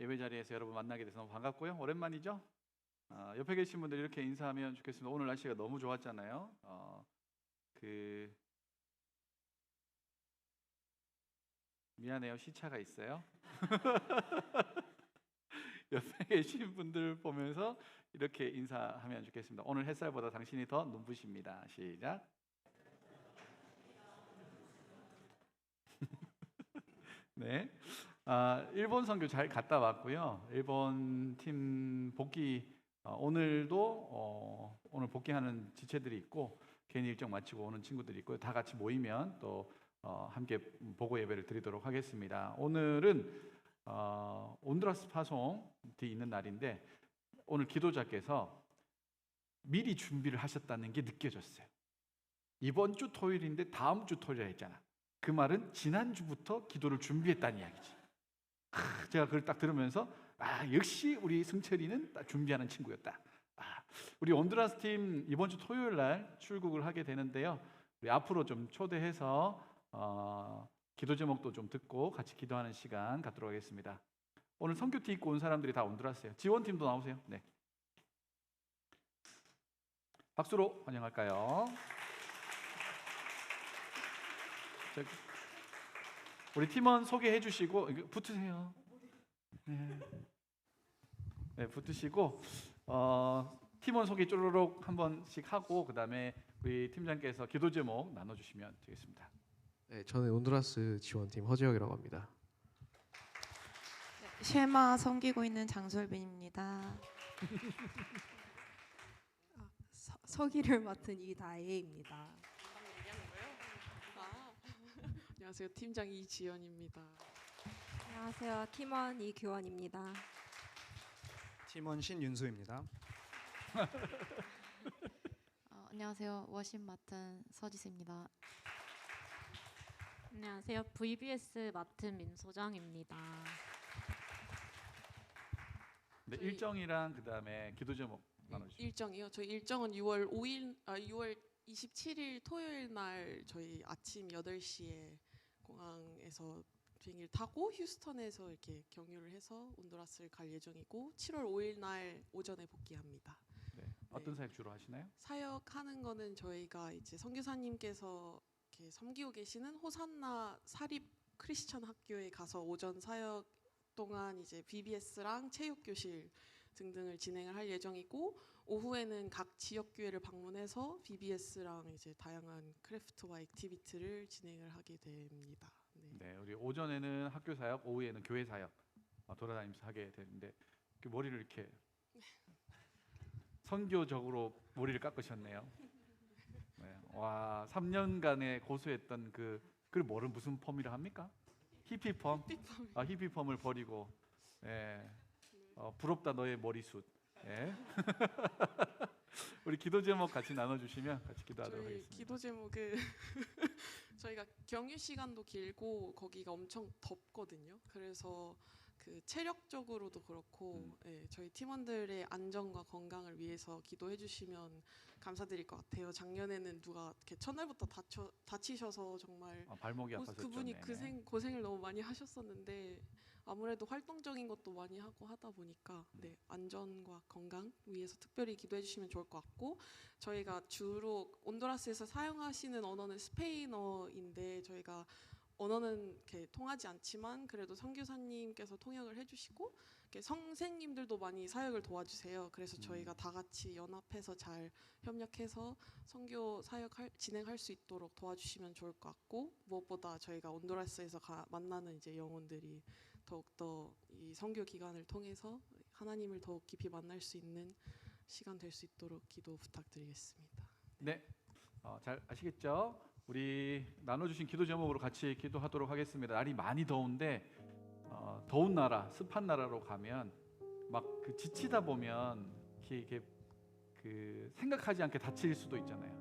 예배 자리에서 여러분 만나게 돼서 너무 반갑고요. 오랜만이죠? 옆에 계신 분들 이렇게 인사하면 좋겠습니다. 오늘 날씨가 너무 좋았잖아요. 미안해요. 시차가 있어요. 옆에 계신 분들 보면서 이렇게 인사하면 좋겠습니다. 오늘 햇살보다 당신이 더 눈부십니다. 시작. 네. 일본 선교 잘 갔다 왔고요. 일본 팀 복귀 오늘도 오늘 복귀하는 지체들이 있고 개인 일정 마치고 오는 친구들이 있고요. 다 같이 모이면 또 함께 보고 예배를 드리도록 하겠습니다. 오늘은 온두라스 파송이 있는 날인데 오늘 기도자께서 미리 준비를 하셨다는 게 느껴졌어요. 이번 주 토요일인데 다음 주 토요일에 했잖아. 그 말은 지난주부터 기도를 준비했다는 이야기지. 제가 그걸 딱 들으면서 역시 우리 승철이는 딱 준비하는 친구였다. 우리 온두라스 팀 이번 주 토요일 날 출국을 하게 되는데요. 우리 앞으로 좀 초대해서 기도 제목도 좀 듣고 같이 기도하는 시간 갖도록 하겠습니다. 오늘 선교티 입고 온 사람들이 다 온두라스예요. 지원팀도 나오세요. 네. 박수로 환영할까요? 우리 팀원 소개해 주시고 붙으세요. 네, 붙으시고 팀원 소개 쪼르륵 한 번씩 하고 그 다음에 우리 팀장께서 기도 제목 나눠주시면 되겠습니다. 네, 저는 온두라스 지원팀 허재혁이라고 합니다. 네, 쉐마 섬기고 있는 장솔빈입니다. 서기를 맡은 이다혜입니다. 안녕하세요. 팀장 이지연입니다. 안녕하세요. 팀원 이규원입니다. 팀원 신윤수입니다. 안녕하세요. 워십 맡은 서지수입니다. 안녕하세요. VBS 맡은 민소정입니다. 네, 일정이랑 그 다음에 기도 제목 나눠주시죠. 일정이요. 저희 일정은 6월 27일 토요일 날 저희 아침 8시에 공항에서 비행기를 타고 휴스턴에서 이렇게 경유를 해서 온두라스를 갈 예정이고 7월 5일 날 오전에 복귀합니다. 네, 어떤 사역 주로 하시나요? 사역하는 거는 저희가 이제 선교사님께서 이렇게 섬기고 계시는 호산나 사립 크리스천 학교에 가서 오전 사역 동안 이제 BBS랑 체육 교실 등등을 진행을 할 예정이고 오후에는 각 지역 교회를 방문해서 BBS랑 이제 다양한 크래프트와 액티비티를 진행을 하게 됩니다. 네, 우리 오전에는 학교 사역, 오후에는 교회 사역 돌아다니면서 하게 되는데 머리를 이렇게 선교적으로 머리를 깎으셨네요. 네, 와, 3년간의 고수했던 그 뭐를 무슨 펌이라 합니까? 히피펌. 히피펌을 버리고, 부럽다 너의 머리숱. 우리 기도 제목 같이 나눠주시면 같이 기도하도록 하겠습니다. 기도 제목은 저희가 경유 시간도 길고 거기가 엄청 덥거든요. 그래서 그 체력적으로도 그렇고 저희 팀원들의 안전과 건강을 위해서 기도해 주시면 감사드릴 것 같아요. 작년에는 누가 이렇게 첫날부터 다치셔서 정말 발목이 아파서 그분이 고생을 너무 많이 하셨었는데 아무래도 활동적인 것도 많이 하고 하다 보니까 안전과 건강 위해서 특별히 기도해 주시면 좋을 것 같고 저희가 주로 온두라스에서 사용하시는 언어는 스페인어인데 저희가 언어는 이렇게 통하지 않지만 그래도 선교사님께서 통역을 해주시고 선생님들도 많이 사역을 도와주세요. 그래서 저희가 다 같이 연합해서 잘 협력해서 선교 사역 진행할 수 있도록 도와주시면 좋을 것 같고 무엇보다 저희가 온두라스에서 만나는 이제 영혼들이 더욱더 이 선교 기간을 통해서 하나님을 더욱 깊이 만날 수 있는 시간 될 수 있도록 기도 부탁드리겠습니다. 네, 잘 아시겠죠? 우리 나눠주신 기도 제목으로 같이 기도하도록 하겠습니다. 날이 많이 더운데 더운 나라, 습한 나라로 가면 막 그 지치다 보면 이렇게 그 생각하지 않게 다칠 수도 있잖아요.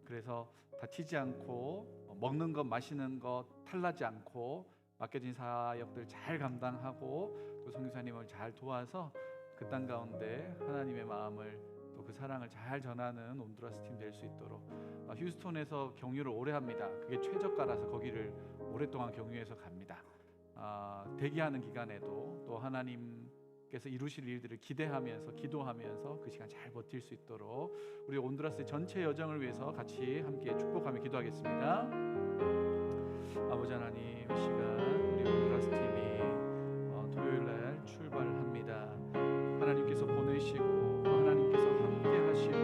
그래서 다치지 않고 먹는 것, 마시는 것 탈나지 않고 맡겨진 사역들 잘 감당하고 또 선교사님을 잘 도와서 그 땅 가운데 하나님의 마음을 또 그 사랑을 잘 전하는 온두라스 팀 될 수 있도록 휴스턴에서 경유를 오래 합니다. 그게 최저가라서 거기를 오랫동안 경유해서 갑니다. 대기하는 기간에도 또 하나님께서 이루실 일들을 기대하면서 기도하면서 그 시간 잘 버틸 수 있도록 우리 온두라스의 전체 여정을 위해서 같이 함께 축복하며 기도하겠습니다. 아버지 하나님, 이 시간 우리 온두라스 팀이 토요일 날 출발합니다. 하나님께서 보내시고 또 하나님께서 함께 하시고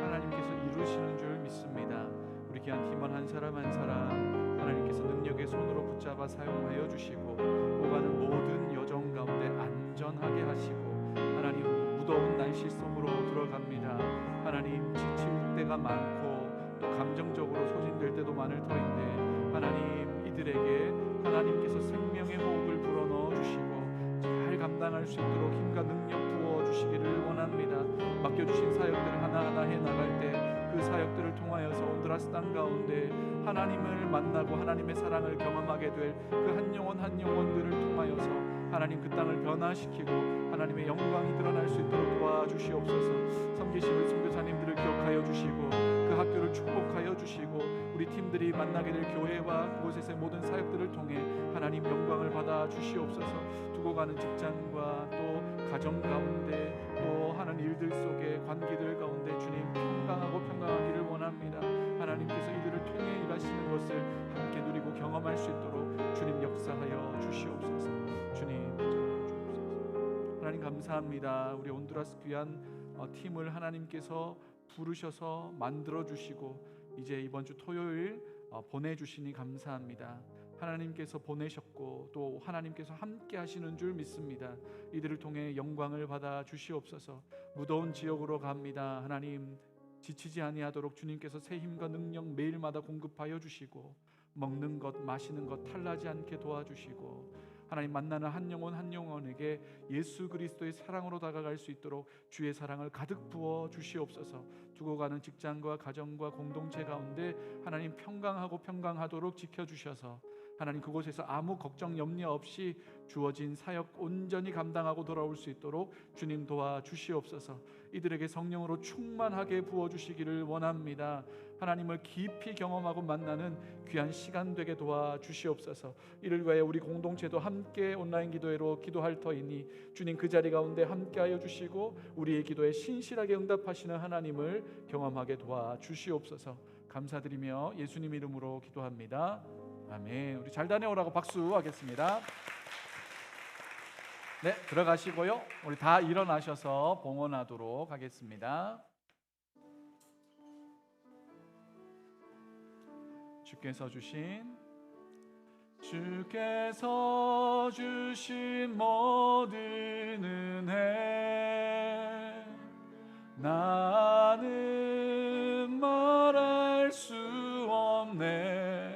하나님께서 이루시는 줄 믿습니다. 우리 귀한 팀원 한 사람 한 사람 하나님께서 능력의 손으로 붙잡아 사용하여 주시고 오가는 모든 여정 가운데 안전하게 하시고 하나님 무더운 날씨 속으로 들어갑니다. 하나님 지칠 때가 많고 또 감정적으로 소진될 때도 많을 터인데 하나님 이들에게 하나님께서 생명의 호흡을 불어넣어 주시고 잘 감당할 수 있도록 힘과 능력 부어 주시기를 원합니다. 맡겨주신 사역들을 하나하나 해나갈 때 그 사역들을 통하여서 온두라스 땅 가운데 하나님을 만나고 하나님의 사랑을 경험하게 될 그 한 영혼 한 영혼들을 통하여서 하나님 그 땅을 변화시키고 하나님의 영광이 드러날 수 있도록 도와주시옵소서. 섬기시는 선교사님들을 기억하여 주시고 그 학교를 축복하여 주시고 우리 팀들이 만나게 될 교회와 그곳에서의 모든 사역들을 통해 하나님 영광을 받아 주시옵소서. 두고 가는 직장과 또 가정 가운데 또 하는 일들 속에 관계들 가운데 주님 평강하고 평강하기를 원합니다. 하나님께서 이들을 통해 일하시는 것을 함께 누리고 경험할 수 있도록 주님 역사하여 주시옵소서. 주님 하나님 감사합니다. 우리 온두라스 귀한 팀을 하나님께서 부르셔서 만들어 주시고 이제 이번 주 토요일 보내주시니 감사합니다. 하나님께서 보내셨고 또 하나님께서 함께 하시는 줄 믿습니다. 이들을 통해 영광을 받아 주시옵소서. 무더운 지역으로 갑니다. 하나님 지치지 아니하도록 주님께서 새 힘과 능력 매일마다 공급하여 주시고 먹는 것 마시는 것 탈나지 않게 도와주시고 하나님 만나는 한 영혼 한 영혼에게 예수 그리스도의 사랑으로 다가갈 수 있도록 주의 사랑을 가득 부어 주시옵소서. 두고 가는 직장과 가정과 공동체 가운데 하나님 평강하고 평강하도록 지켜주셔서 하나님 그곳에서 아무 걱정 염려 없이 주어진 사역 온전히 감당하고 돌아올 수 있도록 주님 도와주시옵소서. 이들에게 성령으로 충만하게 부어주시기를 원합니다. 하나님을 깊이 경험하고 만나는 귀한 시간 되게 도와주시옵소서. 이를 위하여 우리 공동체도 함께 온라인 기도회로 기도할 터이니 주님 그 자리 가운데 함께하여 주시고 우리의 기도에 신실하게 응답하시는 하나님을 경험하게 도와주시옵소서. 감사드리며 예수님 이름으로 기도합니다. 아멘. 우리 잘 다녀오라고 박수하겠습니다. 네, 들어가시고요. 우리 다 일어나셔서 봉헌하도록 하겠습니다. 주께서 주신 모든 은혜 나는 말할 수 없네.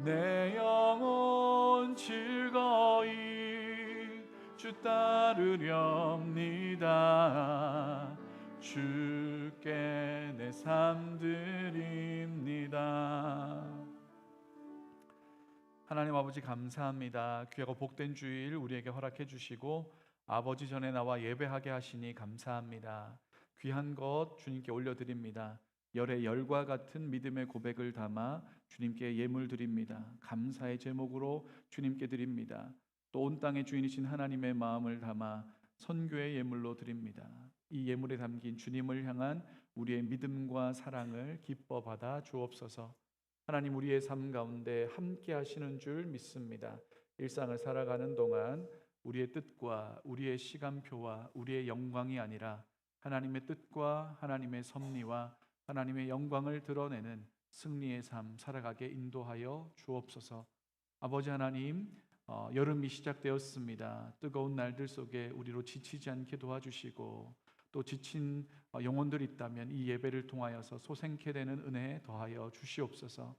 내 영혼 즐거이 주 따르렵니다. 주께 내 삶 드립니다. 하나님 아버지 감사합니다. 귀하고 복된 주일 우리에게 허락해 주시고 아버지 전에 나와 예배하게 하시니 감사합니다. 귀한 것 주님께 올려드립니다. 열의 열과 같은 믿음의 고백을 담아 주님께 예물 드립니다. 감사의 제목으로 주님께 드립니다. 또 온 땅의 주인이신 하나님의 마음을 담아 선교의 예물로 드립니다. 이 예물에 담긴 주님을 향한 우리의 믿음과 사랑을 기뻐 받아 주옵소서. 하나님 우리의 삶 가운데 함께 하시는 줄 믿습니다. 일상을 살아가는 동안 우리의 뜻과 우리의 시간표와 우리의 영광이 아니라 하나님의 뜻과 하나님의 섭리와 하나님의 영광을 드러내는 승리의 삶 살아가게 인도하여 주옵소서. 아버지 하나님, 여름이 시작되었습니다. 뜨거운 날들 속에 우리로 지치지 않게 도와주시고 또 지친 영혼들이 있다면 이 예배를 통하여서 소생케 되는 은혜 더하여 주시옵소서.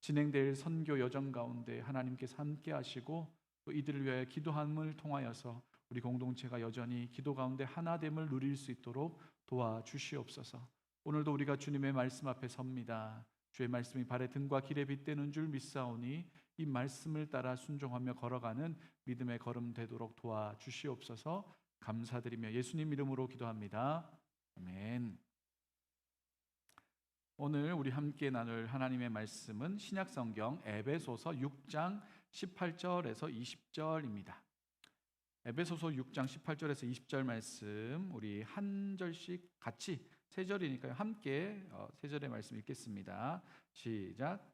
진행될 선교 여정 가운데 하나님께서 함께 하시고 또 이들을 위하여 기도함을 통하여서 우리 공동체가 여전히 기도 가운데 하나됨을 누릴 수 있도록 도와주시옵소서. 오늘도 우리가 주님의 말씀 앞에 섭니다. 주의 말씀이 발의 등과 길에 빗대는 줄 믿사오니 이 말씀을 따라 순종하며 걸어가는 믿음의 걸음 되도록 도와주시옵소서. 감사드리며 예수님 이름으로 기도합니다. 아멘. 오늘 우리 함께 나눌 하나님의 말씀은 신약성경 에베소서 6장 18절에서 20절입니다. 에베소서 6장 18절에서 20절 말씀 우리 한 절씩 같이 세 절이니까요. 함께 세 절의 말씀 읽겠습니다. 시작.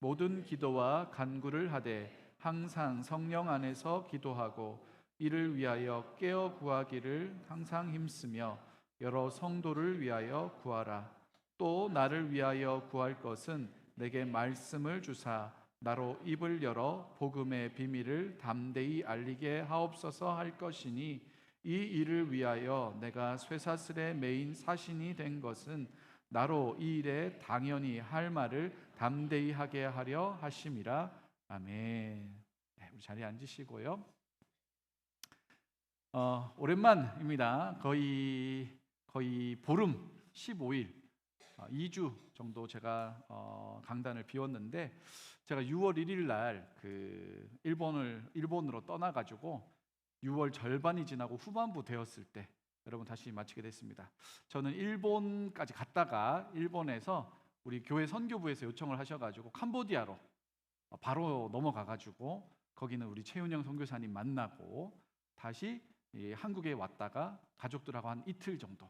모든 기도와 간구를 하되 항상 성령 안에서 기도하고 이를 위하여 깨어 구하기를 항상 힘쓰며 여러 성도를 위하여 구하라. 또 나를 위하여 구할 것은 내게 말씀을 주사 나로 입을 열어 복음의 비밀을 담대히 알리게 하옵소서 할 것이니 이 일을 위하여 내가 쇠사슬에 매인 사신이 된 것은 나로 이 일에 당연히 할 말을 담대히 하게 하려 하심이라. 아멘. 네, 우리 자리에 앉으시고요. 오랜만입니다. 거의 보름 15일 2주 정도 제가 강단을 비웠는데 제가 6월 1일 날 그 일본으로 떠나가지고 6월 절반이 지나고 후반부 되었을 때 여러분 다시 마치게 됐습니다. 저는 일본까지 갔다가 일본에서 우리 교회 선교부에서 요청을 하셔가지고 캄보디아로 바로 넘어가가지고 거기는 우리 최윤영 선교사님 만나고 다시 한국에 왔다가 가족들하고 한 이틀 정도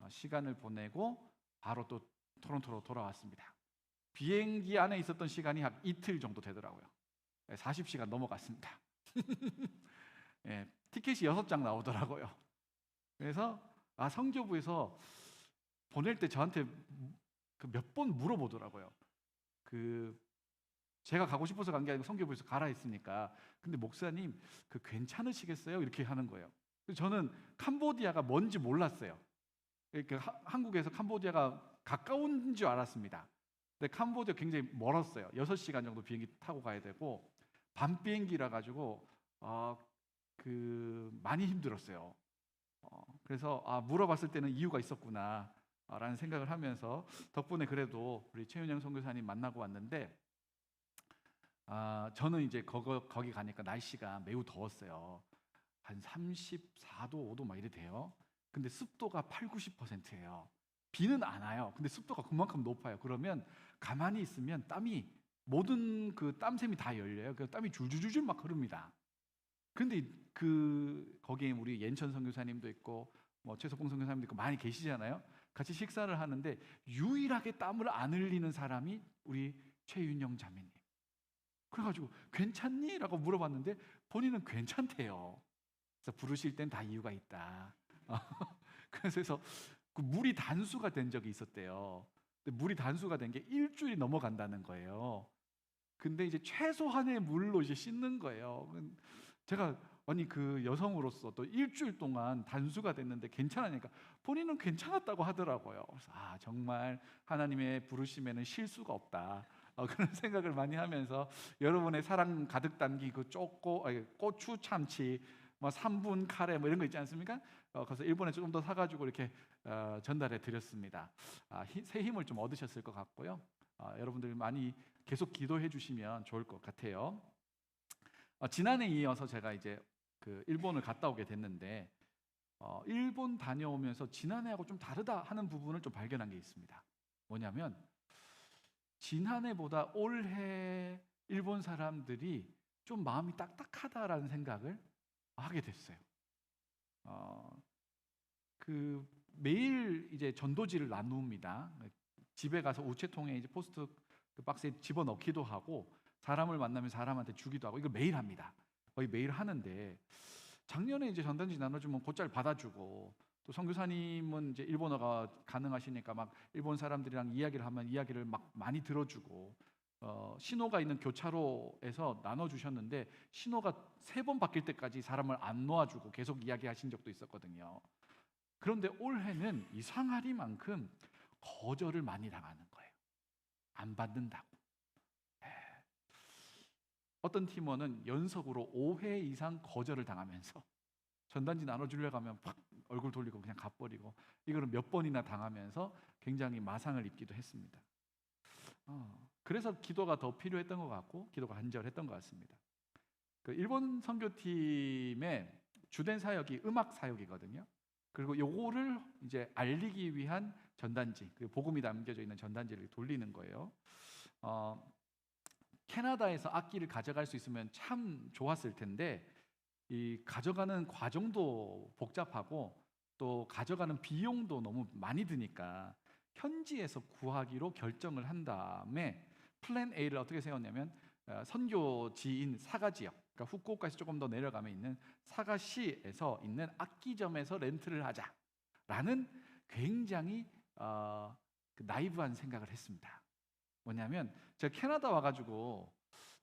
시간을 보내고 바로 또 토론토로 돌아왔습니다. 비행기 안에 있었던 시간이 한 이틀 정도 되더라고요. 40시간 넘어갔습니다. 예, 티켓이 6장 나오더라고요. 그래서 선교부에서 보낼 때 저한테 몇 번 물어보더라고요. 제가 가고 싶어서 간 게 아니고 선교부에서 가라 했으니까. 근데 목사님 괜찮으시겠어요? 이렇게 하는 거예요. 그래서 저는 캄보디아가 뭔지 몰랐어요. 그러니까 한국에서 캄보디아가 가까운 줄 알았습니다. 근데 캄보디아 굉장히 멀었어요. 6시간 정도 비행기 타고 가야 되고 밤 비행기라 가지고 많이 힘들었어요. 그래서 물어봤을 때는 이유가 있었구나 라는 생각을 하면서 덕분에 그래도 우리 최윤영 선교사님 만나고 왔는데 저는 이제 거기 가니까 날씨가 매우 더웠어요. 한 34도, 5도 막 이래 돼요. 근데 습도가 80-90%예요. 비는 안 와요. 근데 습도가 그만큼 높아요. 그러면 가만히 있으면 땀이 모든 땀샘이 다 열려요. 그 땀이 줄줄줄줄 막 흐릅니다. 근데 거기에 우리 연천 선교사님도 있고 최석봉 선교사님도 있고 많이 계시잖아요. 같이 식사를 하는데 유일하게 땀을 안 흘리는 사람이 우리 최윤영 자매님. 그래가지고 괜찮니? 라고 물어봤는데 본인은 괜찮대요. 그래서 부르실 땐 다 이유가 있다. 그래서 물이 단수가 된 적이 있었대요. 근데 물이 단수가 된 게 일주일이 넘어간다는 거예요. 근데 이제 최소한의 물로 이제 씻는 거예요. 제가 여성으로서 또 일주일 동안 단수가 됐는데 괜찮으니까 본인은 괜찮았다고 하더라고요. 그래서 정말 하나님의 부르심에는 실수가 없다. 그런 생각을 많이 하면서 여러분의 사랑 가득 담긴 고추 참치 3분 카레 이런 거 있지 않습니까? 그래서 일본에 좀 더 사가지고 이렇게 전달해 드렸습니다. 새 힘을 좀 얻으셨을 것 같고요. 여러분들 많이 계속 기도해 주시면 좋을 것 같아요. 지난해 이어서 제가 이제 일본을 갔다 오게 됐는데 일본 다녀오면서 지난해하고 좀 다르다 하는 부분을 좀 발견한 게 있습니다. 뭐냐면 지난해보다 올해 일본 사람들이 좀 마음이 딱딱하다라는 생각을 하게 됐어요. 매일 이제 전도지를 나눕니다. 집에 가서 우체통에 이제 포스트 박스에 집어넣기도 하고 사람을 만나면 사람한테 주기도 하고 이걸 매일 합니다. 거의 매일 하는데 작년에 이제 전단지 나눠주면 곧잘 받아주고 또 선교사님은 이제 일본어가 가능하시니까 막 일본 사람들이랑 이야기를 하면 이야기를 막 많이 들어주고 신호가 있는 교차로에서 나눠주셨는데 신호가 3번 바뀔 때까지 사람을 안 놓아주고 계속 이야기하신 적도 있었거든요. 그런데 올해는 이상하리만큼 거절을 많이 당하는 거예요. 안 받는다고. 어떤 팀원은 연속으로 5회 이상 거절을 당하면서 전단지 나눠주려고 하면 팍 얼굴 돌리고 그냥 가버리고 이거를 몇 번이나 당하면서 굉장히 마상을 입기도 했습니다. 그래서 기도가 더 필요했던 것 같고 기도가 간절했던 것 같습니다. 일본 선교팀의 주된 사역이 음악 사역이거든요. 그리고 요거를 이제 알리기 위한 전단지, 복음이 담겨져 있는 전단지를 돌리는 거예요. 캐나다에서 악기를 가져갈 수 있으면 참 좋았을 텐데 이 가져가는 과정도 복잡하고 또 가져가는 비용도 너무 많이 드니까 현지에서 구하기로 결정을 한 다음에 플랜 A를 어떻게 세웠냐면 선교지인 사가 지역, 그러니까 후쿠오카에서 조금 더 내려가면 있는 사가시에서 있는 악기점에서 렌트를 하자라는 굉장히 나이브한 생각을 했습니다. 뭐냐면 제가 캐나다 와가지고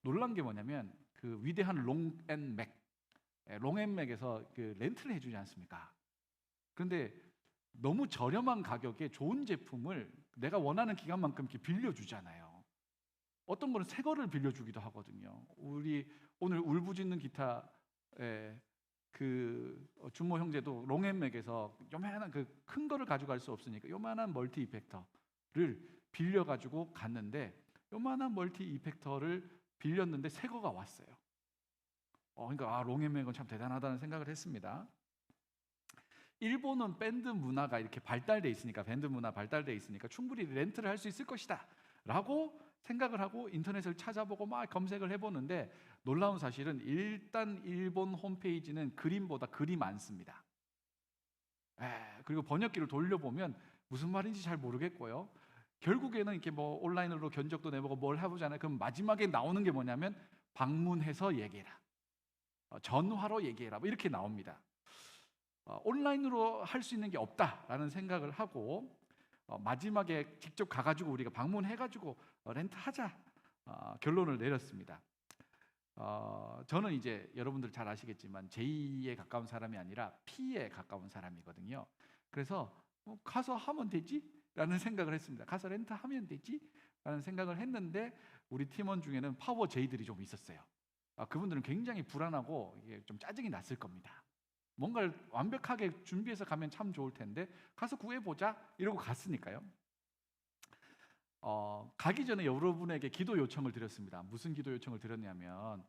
놀란 게 뭐냐면 그 위대한 롱앤맥에서 그 렌트를 해주지 않습니까? 그런데 너무 저렴한 가격에 좋은 제품을 내가 원하는 기간만큼 이렇게 빌려주잖아요. 어떤 거는 새 거를 빌려주기도 하거든요. 우리 오늘 울부짖는 기타의 그 준모 형제도 롱앤맥에서 요만한 그 큰 거를 가져갈 수 없으니까 요만한 멀티 이펙터를 빌려가지고 갔는데 요만한 멀티 이펙터를 빌렸는데 새 거가 왔어요. 그러니까 롱앤맥은 참 대단하다는 생각을 했습니다. 일본은 밴드 문화가 이렇게 발달돼 있으니까 밴드 문화 발달돼 있으니까 충분히 렌트를 할 수 있을 것이다라고 생각을 하고 인터넷을 찾아보고 막 검색을 해보는데 놀라운 사실은 일단 일본 홈페이지는 그림보다 글이 많습니다. 그리고 번역기를 돌려보면 무슨 말인지 잘 모르겠고요. 결국에는 이렇게 뭐 온라인으로 견적도 내보고 뭘 해보잖아요. 그럼 마지막에 나오는 게 뭐냐면 방문해서 얘기해라, 전화로 얘기해라, 뭐 이렇게 나옵니다. 온라인으로 할 수 있는 게 없다라는 생각을 하고 마지막에 직접 가가지고 우리가 방문해가지고 렌트하자 결론을 내렸습니다. 저는 이제 여러분들 잘 아시겠지만 J에 가까운 사람이 아니라 P에 가까운 사람이거든요. 그래서 가서 하면 되지? 라는 생각을 했습니다. 가서 렌트하면 되지? 라는 생각을 했는데 우리 팀원 중에는 파워 J들이 좀 있었어요. 그분들은 굉장히 불안하고 이게 좀 짜증이 났을 겁니다. 뭔가를 완벽하게 준비해서 가면 참 좋을 텐데 가서 구해보자 이러고 갔으니까요. 가기 전에 여러분에게 기도 요청을 드렸습니다. 무슨 기도 요청을 드렸냐면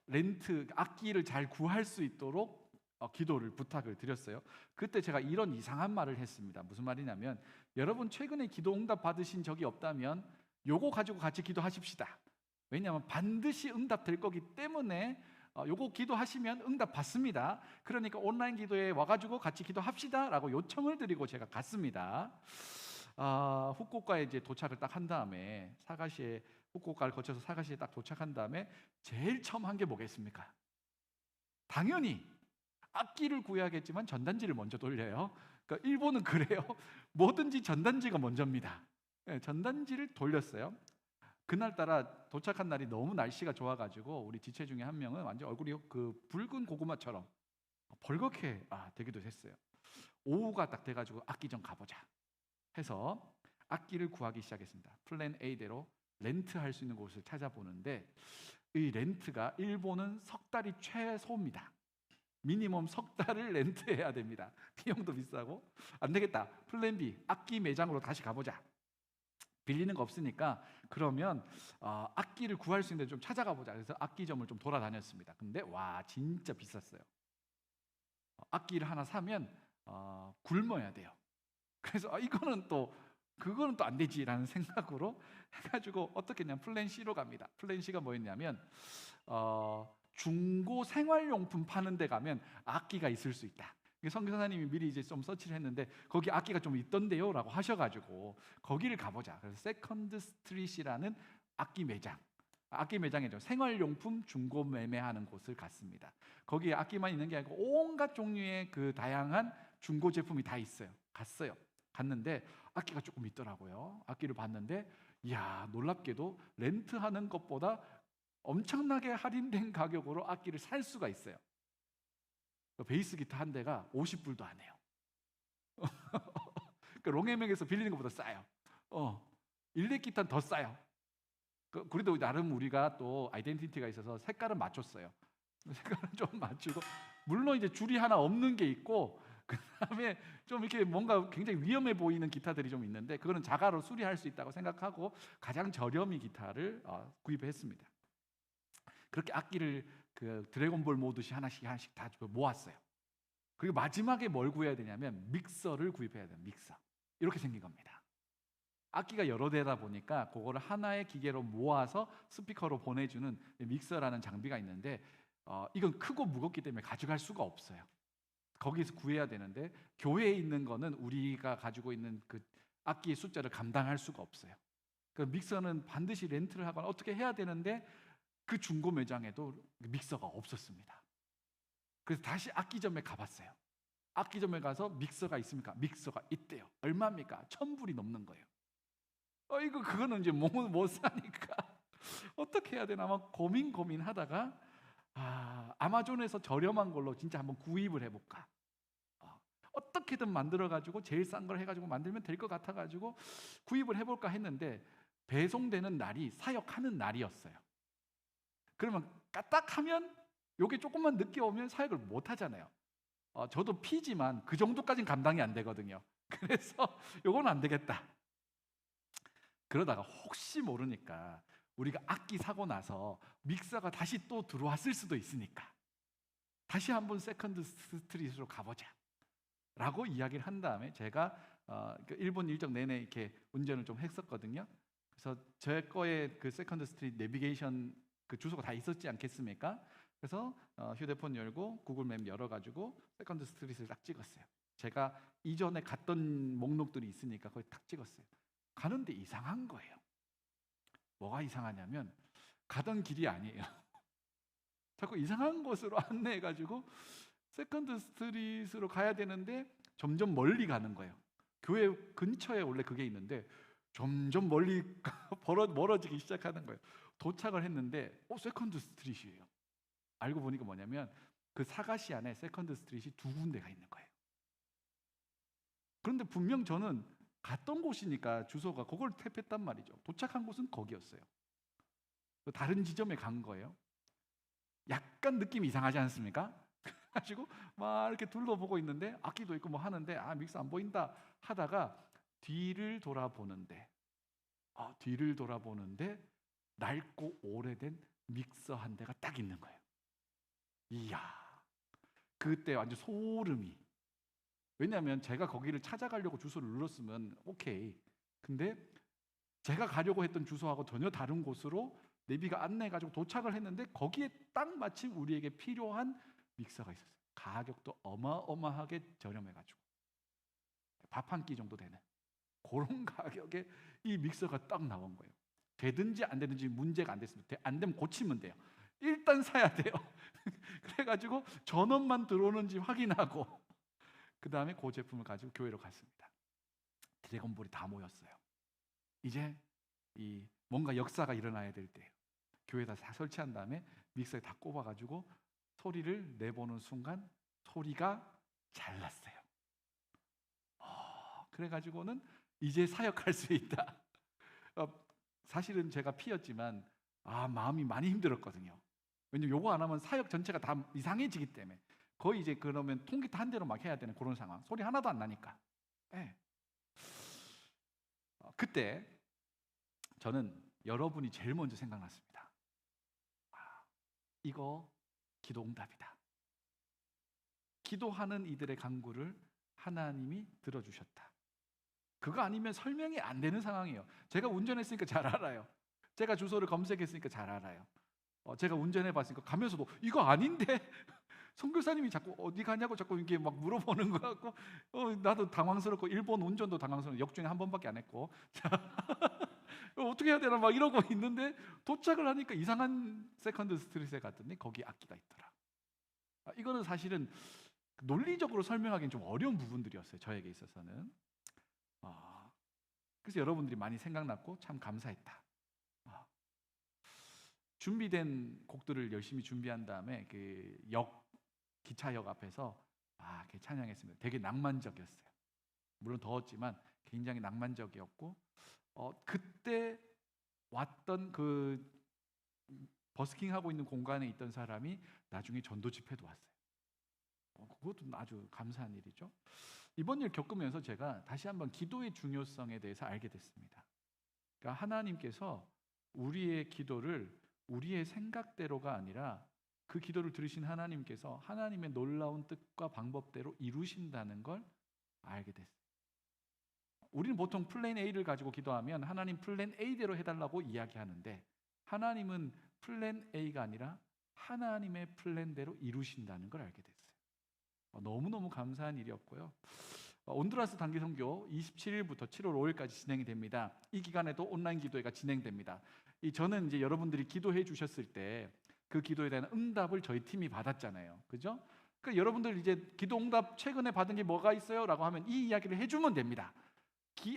렌트 악기를 잘 구할 수 있도록 기도를 부탁을 드렸어요. 그때 제가 이런 이상한 말을 했습니다. 무슨 말이냐면 여러분 최근에 기도 응답 받으신 적이 없다면 요거 가지고 같이 기도하십시다. 왜냐하면 반드시 응답될 거기 때문에 요거 기도하시면 응답 받습니다. 그러니까 온라인 기도에 와가지고 같이 기도합시다 라고 요청을 드리고 제가 갔습니다. 후쿠오카에 이제 도착을 딱 한 다음에 사가시에 후쿠오카를 거쳐서 사가시에 딱 도착한 다음에 제일 처음 한 게 뭐겠습니까? 당연히 악기를 구해야겠지만 전단지를 먼저 돌려요. 그러니까 일본은 그래요. 뭐든지 전단지가 먼저입니다. 전단지를 돌렸어요. 그날따라 도착한 날이 너무 날씨가 좋아가지고 우리 지체 중에 한 명은 완전 얼굴이 그 붉은 고구마처럼 벌겋게 되기도 했어요. 오후가 딱 돼가지고 악기점 가보자 해서 악기를 구하기 시작했습니다. 플랜 A대로 렌트할 수 있는 곳을 찾아보는데 이 렌트가 일본은 석 달이 최소입니다. 미니멈 석 달을 렌트해야 됩니다. 비용도 비싸고 안 되겠다. 플랜 B 악기 매장으로 다시 가보자. 빌리는 거 없으니까 그러면 악기를 구할 수 있는 데 좀 찾아가 보자. 그래서 악기점을 좀 돌아다녔습니다. 근데 와 진짜 비쌌어요. 악기를 하나 사면 굶어야 돼요. 그래서 이거는 또 그거는 또 안 되지라는 생각으로 해가지고 어떻게 했냐면 플랜 C로 갑니다. 플랜 C가 뭐였냐면 중고 생활용품 파는 데 가면 악기가 있을 수 있다. 선교사님이 미리 이제 좀 서치를 했는데 거기 악기가 좀 있던데요 라고 하셔가지고 거기를 가보자. 그래서 세컨드 스트릿이라는 악기 매장이죠. 생활용품 중고 매매하는 곳을 갔습니다. 거기에 악기만 있는 게 아니고 온갖 종류의 그 다양한 중고 제품이 다 있어요. 갔는데 악기가 조금 있더라고요. 악기를 봤는데 이야 놀랍게도 렌트하는 것보다 엄청나게 할인된 가격으로 악기를 살 수가 있어요. 베이스 기타 한 대가 50불도 안 해요. 그러니까 롱앤맥에서 빌리는 것보다 싸요. 일렉 기타는 더 싸요. 그래도 나름 우리가 또 아이덴티티가 있어서 색깔은 맞췄어요. 색깔은 좀 맞추고 물론 이제 줄이 하나 없는 게 있고 그다음에 좀 이렇게 뭔가 굉장히 위험해 보이는 기타들이 좀 있는데 그거는 자가로 수리할 수 있다고 생각하고 가장 저렴이 기타를 구입했습니다. 그렇게 악기를 그 드래곤볼 모드시 하나씩 다 모았어요. 그리고 마지막에 뭘 구해야 되냐면 믹서를 구입해야 돼요. 믹서 이렇게 생긴 겁니다. 악기가 여러 대다 보니까 그거를 하나의 기계로 모아서 스피커로 보내주는 믹서라는 장비가 있는데 이건 크고 무겁기 때문에 가져갈 수가 없어요. 거기서 구해야 되는데 교회에 있는 거는 우리가 가지고 있는 그 악기의 숫자를 감당할 수가 없어요. 그 믹서는 반드시 렌트를 하거나 어떻게 해야 되는데 그 중고 매장에도 믹서가 없었습니다. 그래서 다시 악기점에 가봤어요. 악기점에 가서 믹서가 있습니까? 믹서가 있대요. 얼마입니까? 1,000불이 넘는 거예요. 이거 그거는 이제 못 사니까 어떻게 해야 되나 막 고민하다가 아마존에서 저렴한 걸로 진짜 한번 구입을 해볼까. 어떻게든 만들어가지고 제일 싼 걸 해가지고 만들면 될 것 같아가지고 구입을 해볼까 했는데 배송되는 날이 사역하는 날이었어요. 그러면 까딱하면 요게 조금만 늦게 오면 사역을 못 하잖아요. 저도 피지만 그 정도까지는 감당이 안 되거든요. 그래서 요건 안 되겠다. 그러다가 혹시 모르니까 우리가 악기 사고 나서 믹서가 다시 또 들어왔을 수도 있으니까 다시 한번 세컨드 스트릿으로 가보자 라고 이야기를 한 다음에 제가 일본 일정 내내 이렇게 운전을 좀 했었거든요. 그래서 제 거에 그 세컨드 스트릿 내비게이션 그 주소가 다 있었지 않겠습니까? 그래서 휴대폰 열고 구글 맵 열어가지고 세컨드 스트릿을 딱 찍었어요. 제가 이전에 갔던 목록들이 있으니까 거기 딱 찍었어요. 가는데 이상한 거예요. 뭐가 이상하냐면 가던 길이 아니에요. 자꾸 이상한 곳으로 안내해가지고 세컨드 스트릿으로 가야 되는데 점점 멀리 가는 거예요. 교회 근처에 원래 그게 있는데 점점 멀리 멀어지기 시작하는 거예요. 도착을 했는데 세컨드 스트릿이에요. 알고 보니까 뭐냐면 그 사가시 안에 세컨드 스트릿이 2군데가 있는 거예요. 그런데 분명 저는 갔던 곳이니까 주소가 그걸 탭했단 말이죠. 도착한 곳은 거기였어요. 다른 지점에 간 거예요. 약간 느낌이 이상하지 않습니까? 그래가지고 막 이렇게 둘러보고 있는데 악기도 있고 뭐 하는데 믹서 안 보인다 하다가 뒤를 돌아보는데 낡고 오래된 믹서 한 대가 딱 있는 거예요. 이야, 그때 완전 소름이. 왜냐하면 제가 거기를 찾아가려고 주소를 눌렀으면 오케이. 근데 제가 가려고 했던 주소하고 전혀 다른 곳으로 내비가 안내해가지고 도착을 했는데 거기에 딱 마침 우리에게 필요한 믹서가 있었어요. 가격도 어마어마하게 저렴해가지고 밥 한 끼 정도 되는 그런 가격에 이 믹서가 딱 나온 거예요. 되든지 안 되든지 문제가 안 됐습니다. 안 되면 고치면 돼요. 일단 사야 돼요. 그래가지고 전원만 들어오는지 확인하고 그 다음에 그 제품을 가지고 교회로 갔습니다. 드래곤볼이 다 모였어요. 이제 이 뭔가 역사가 일어나야 될 때예요. 교회에다 다 설치한 다음에 믹서에 다 꼽아가지고 소리를 내보는 순간 소리가 잘 났어요. 그래가지고는 이제 사역할 수 있다. 사실은 제가 피였지만 마음이 많이 힘들었거든요. 왜냐면 요거 안 하면 사역 전체가 다 이상해지기 때문에 거의 이제 그러면 통기타 한 대로 막 해야 되는 그런 상황. 소리 하나도 안 나니까. 네. 그때 저는 여러분이 제일 먼저 생각났습니다. 이거 기도응답이다. 기도하는 이들의 간구를 하나님이 들어주셨다. 그거 아니면 설명이 안 되는 상황이에요. 제가 운전했으니까 잘 알아요. 제가 주소를 검색했으니까 잘 알아요. 제가 운전해봤으니까 가면서도 이거 아닌데 선교사님이 자꾸 어디 가냐고 자꾸 이렇게 막 물어보는 것 같고 나도 당황스럽고 일본 운전도 당황스러워. 역주행에 한 번밖에 안 했고 자, 어떻게 해야 되나 막 이러고 있는데 도착을 하니까 이상한 세컨드 스트릿에 갔더니 거기 악기가 있더라. 이거는 사실은 논리적으로 설명하기는 좀 어려운 부분들이었어요. 저에게 있어서는. 그래서 여러분들이 많이 생각났고 참 감사했다. 준비된 곡들을 열심히 준비한 다음에 그 기차역 앞에서 이렇게 찬양했습니다. 되게 낭만적이었어요. 물론 더웠지만 굉장히 낭만적이었고 그때 왔던 그 버스킹하고 있는 공간에 있던 사람이 나중에 전도 집회도 왔어요. 그것도 아주 감사한 일이죠. 이번 일 겪으면서 제가 다시 한번 기도의 중요성에 대해서 알게 됐습니다. 그러니까 하나님께서 우리의 기도를 우리의 생각대로가 아니라 그 기도를 들으신 하나님께서 하나님의 놀라운 뜻과 방법대로 이루신다는 걸 알게 됐어요. 우리는 보통 플랜 A를 가지고 기도하면 하나님 플랜 A대로 해달라고 이야기하는데 하나님은 플랜 A가 아니라 하나님의 플랜대로 이루신다는 걸 알게 됐어요. 너무너무 감사한 일이었고요. 온두라스 단기 선교 27일부터 7월 5일까지 진행이 됩니다. 이 기간에도 온라인 기도회가 진행됩니다. 저는 이제 여러분들이 기도해 주셨을 때 그 기도에 대한 응답을 저희 팀이 받았잖아요. 그죠? 그러니까 여러분들 이제 기도 응답 최근에 받은 게 뭐가 있어요? 라고 하면 이 이야기를 해주면 됩니다.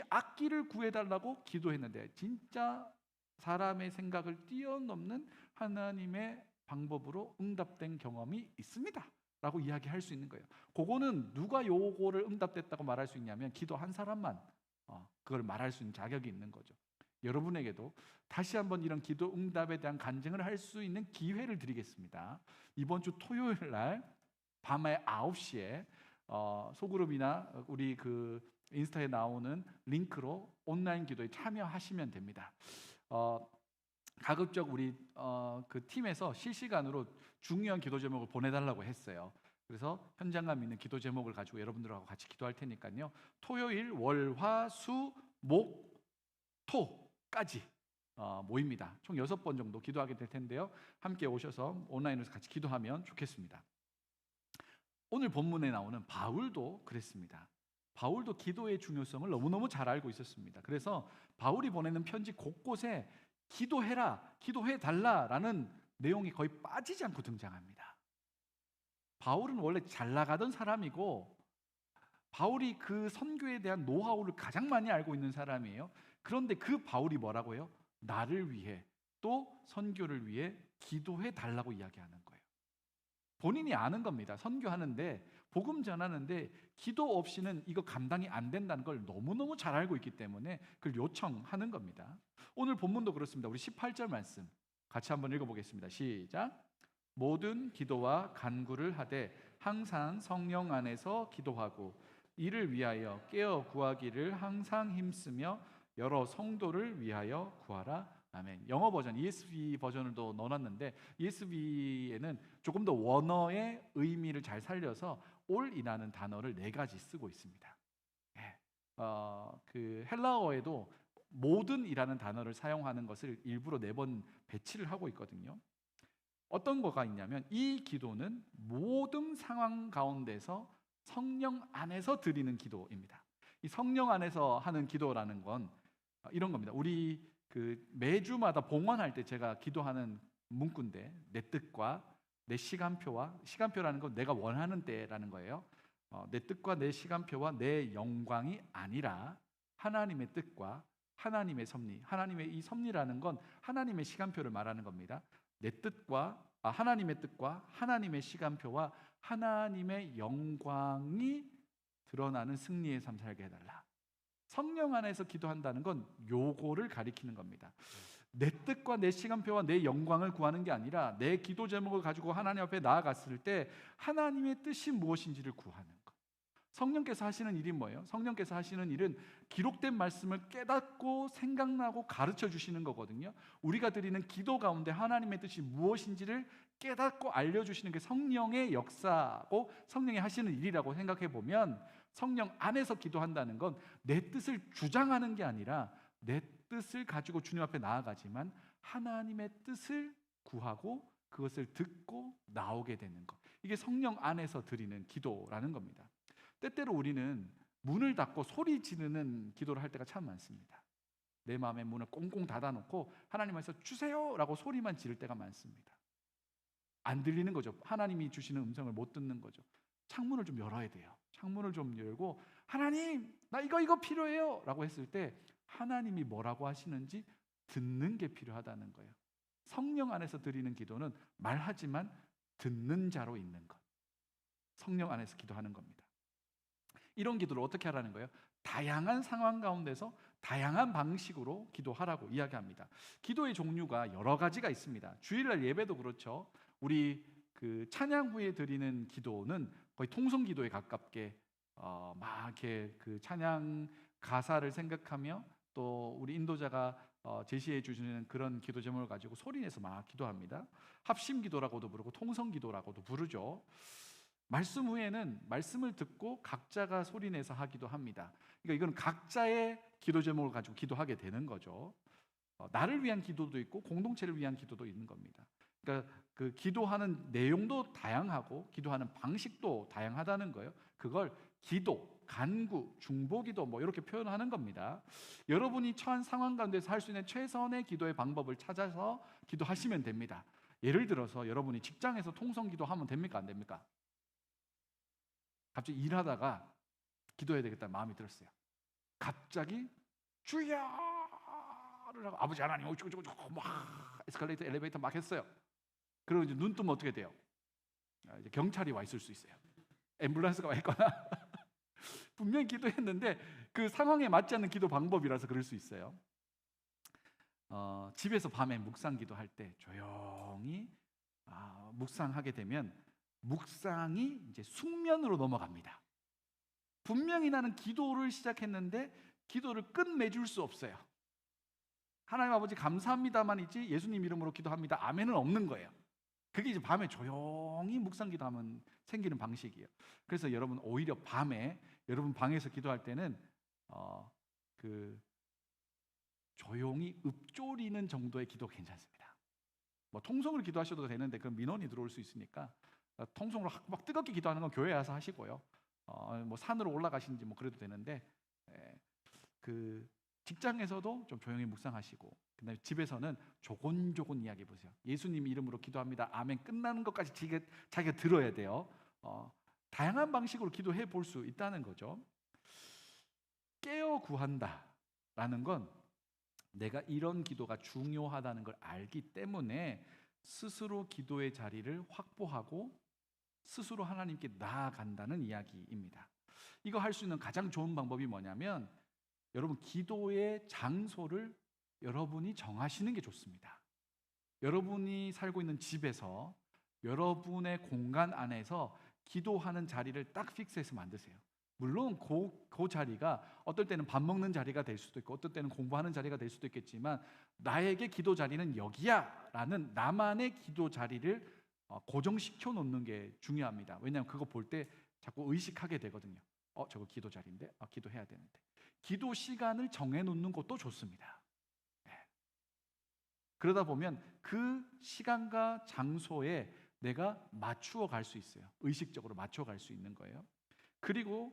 악기를 구해달라고 기도했는데 진짜 사람의 생각을 뛰어넘는 하나님의 방법으로 응답된 경험이 있습니다 라고 이야기할 수 있는 거예요. 그거는 누가 요거를 응답됐다고 말할 수 있냐면 기도한 사람만 그걸 말할 수 있는 자격이 있는 거죠. 여러분에게도 다시 한번 이런 기도 응답에 대한 간증을 할 수 있는 기회를 드리겠습니다. 이번 주 토요일 날 밤에 9시에 소그룹이나 우리 그 인스타에 나오는 링크로 온라인 기도에 참여하시면 됩니다. 가급적 우리 그 팀에서 실시간으로 중요한 기도 제목을 보내달라고 했어요. 그래서 현장감 있는 기도 제목을 가지고 여러분들하고 같이 기도할 테니까요. 토요일, 월, 화, 수, 목, 토까지 모입니다. 총 6번 정도 기도하게 될 텐데요. 함께 오셔서 온라인에서 같이 기도하면 좋겠습니다. 오늘 본문에 나오는 바울도 그랬습니다. 바울도 기도의 중요성을 너무너무 잘 알고 있었습니다. 그래서 바울이 보내는 편지 곳곳에 기도해라, 기도해달라라는 내용이 거의 빠지지 않고 등장합니다. 바울은 원래 잘 나가던 사람이고 바울이 그 선교에 대한 노하우를 가장 많이 알고 있는 사람이에요. 그런데 그 바울이 뭐라고 해요? 나를 위해 또 선교를 위해 기도해달라고 이야기하는 거예요. 본인이 아는 겁니다. 선교하는데 복음 전하는데 기도 없이는 이거 감당이 안 된다는 걸 너무너무 잘 알고 있기 때문에 그걸 요청하는 겁니다. 오늘 본문도 그렇습니다. 우리 18절 말씀 같이 한번 읽어보겠습니다. 시작. 모든 기도와 간구를 하되 항상 성령 안에서 기도하고 이를 위하여 깨어 구하기를 항상 힘쓰며 여러 성도를 위하여 구하라. 아멘. 영어 버전 ESV 버전을 또 넣어놨는데 ESV에는 조금 더 원어의 의미를 잘 살려서 all이라는 단어를 4가지 쓰고 있습니다. 그 헬라어에도 모든이라는 단어를 사용하는 것을 일부러 4번 배치를 하고 있거든요. 어떤 거가 있냐면 이 기도는 모든 상황 가운데서 성령 안에서 드리는 기도입니다. 이 성령 안에서 하는 기도라는 건 이런 겁니다. 우리 그 매주마다 봉헌할 때 제가 기도하는 문구인데 내 뜻과 내 시간표와 시간표라는 건 내가 원하는 때라는 거예요. 내 뜻과 내 시간표와 내 영광이 아니라 하나님의 뜻과 하나님의 섭리. 하나님의 이 섭리라는 건 하나님의 시간표를 말하는 겁니다. 내 뜻과 하나님의 뜻과 하나님의 시간표와 하나님의 영광이 드러나는 승리의 삶 살게 해달라. 성령 안에서 기도한다는 건 요거를 가리키는 겁니다. 내 뜻과 내 시간표와 내 영광을 구하는 게 아니라 내 기도 제목을 가지고 하나님 앞에 나아갔을 때 하나님의 뜻이 무엇인지를 구하는 것. 성령께서 하시는 일이 뭐예요? 성령께서 하시는 일은 기록된 말씀을 깨닫고 생각나고 가르쳐 주시는 거거든요. 우리가 드리는 기도 가운데 하나님의 뜻이 무엇인지를 깨닫고 알려주시는 게 성령의 역사고 성령이 하시는 일이라고 생각해 보면 성령 안에서 기도한다는 건 내 뜻을 주장하는 게 아니라 내 뜻을 가지고 주님 앞에 나아가지만 하나님의 뜻을 구하고 그것을 듣고 나오게 되는 것. 이게 성령 안에서 드리는 기도라는 겁니다. 때때로 우리는 문을 닫고 소리 지르는 기도를 할 때가 참 많습니다. 내 마음의 문을 꽁꽁 닫아놓고 하나님께서 주세요 라고 소리만 지를 때가 많습니다. 안 들리는 거죠. 하나님이 주시는 음성을 못 듣는 거죠. 창문을 좀 열어야 돼요. 창문을 좀 열고 하나님 나 이거 필요해요 라고 했을 때 하나님이 뭐라고 하시는지 듣는 게 필요하다는 거예요. 성령 안에서 드리는 기도는 말하지만 듣는 자로 있는 것. 성령 안에서 기도하는 겁니다. 이런 기도를 어떻게 하라는 거예요? 다양한 상황 가운데서 다양한 방식으로 기도하라고 이야기합니다. 기도의 종류가 여러 가지가 있습니다. 주일날 예배도 그렇죠. 우리 그 찬양 후에 드리는 기도는 거의 통성 기도에 가깝게 막 이렇게 그 찬양 가사를 생각하며 또 우리 인도자가 제시해 주시는 그런 기도 제목을 가지고 소리내서 막 기도합니다. 합심 기도라고도 부르고 통성 기도라고도 부르죠. 말씀 후에는 말씀을 듣고 각자가 소리내서 하기도 합니다. 그러니까 이건 각자의 기도 제목을 가지고 기도하게 되는 거죠. 나를 위한 기도도 있고 공동체를 위한 기도도 있는 겁니다. 그러니까 그 기도하는 내용도 다양하고 기도하는 방식도 다양하다는 거예요. 그걸 기도, 간구, 중보기도 뭐 이렇게 표현하는 겁니다. 여러분이 처한 상황 가운데서 할 수 있는 최선의 기도의 방법을 찾아서 기도하시면 됩니다. 예를 들어서 여러분이 직장에서 통성 기도하면 됩니까? 안 됩니까? 갑자기 일하다가 기도해야 되겠다는 마음이 들었어요. 갑자기 주여를 하고 아버지 하나님 어쩌고 막 에스컬레이터 엘리베이터 막 했어요. 그리고 이제 눈 뜨면 어떻게 돼요? 이제 경찰이 와 있을 수 있어요. 앰뷸런스가 와 있거나 분명히 기도했는데 그 상황에 맞지 않는 기도 방법이라서 그럴 수 있어요. 집에서 밤에 묵상 기도할 때 조용히 묵상하게 되면 묵상이 이제 숙면으로 넘어갑니다. 분명히 나는 기도를 시작했는데 기도를 끝맺을 수 없어요. 하나님 아버지 감사합니다만 있지 예수님 이름으로 기도합니다 아멘은 없는 거예요. 그게 이제 밤에 조용히 묵상 기도하면 생기는 방식이에요. 그래서 여러분 오히려 밤에 여러분 방에서 기도할 때는 그 조용히 읊조리는 정도의 기도 괜찮습니다. 뭐 통성을 기도하셔도 되는데 그럼 민원이 들어올 수 있으니까 통성으로 막 뜨겁게 기도하는 건 교회에 와서 하시고요. 뭐 산으로 올라가시는지 뭐 그래도 되는데 그 직장에서도 좀 조용히 묵상하시고 그다음에 집에서는 조곤조곤 이야기해 보세요. 예수님 이름으로 기도합니다 아멘 끝나는 것까지 자기가 들어야 돼요. 다양한 방식으로 기도해 볼 수 있다는 거죠. 깨어 구한다라는 건 내가 이런 기도가 중요하다는 걸 알기 때문에 스스로 기도의 자리를 확보하고 스스로 하나님께 나아간다는 이야기입니다. 이거 할 수 있는 가장 좋은 방법이 뭐냐면 여러분 기도의 장소를 여러분이 정하시는 게 좋습니다. 여러분이 살고 있는 집에서 여러분의 공간 안에서 기도하는 자리를 딱 픽스해서 만드세요. 물론 그 자리가 어떨 때는 밥 먹는 자리가 될 수도 있고 어떨 때는 공부하는 자리가 될 수도 있겠지만 나에게 기도 자리는 여기야 라는 나만의 기도 자리를 고정시켜 놓는 게 중요합니다. 왜냐하면 그거 볼 때 자꾸 의식하게 되거든요. 저거 기도 자리인데 기도해야 되는데 기도 시간을 정해 놓는 것도 좋습니다. 그러다 보면 그 시간과 장소에 내가 맞추어 갈 수 있어요. 의식적으로 맞춰 갈 수 있는 거예요. 그리고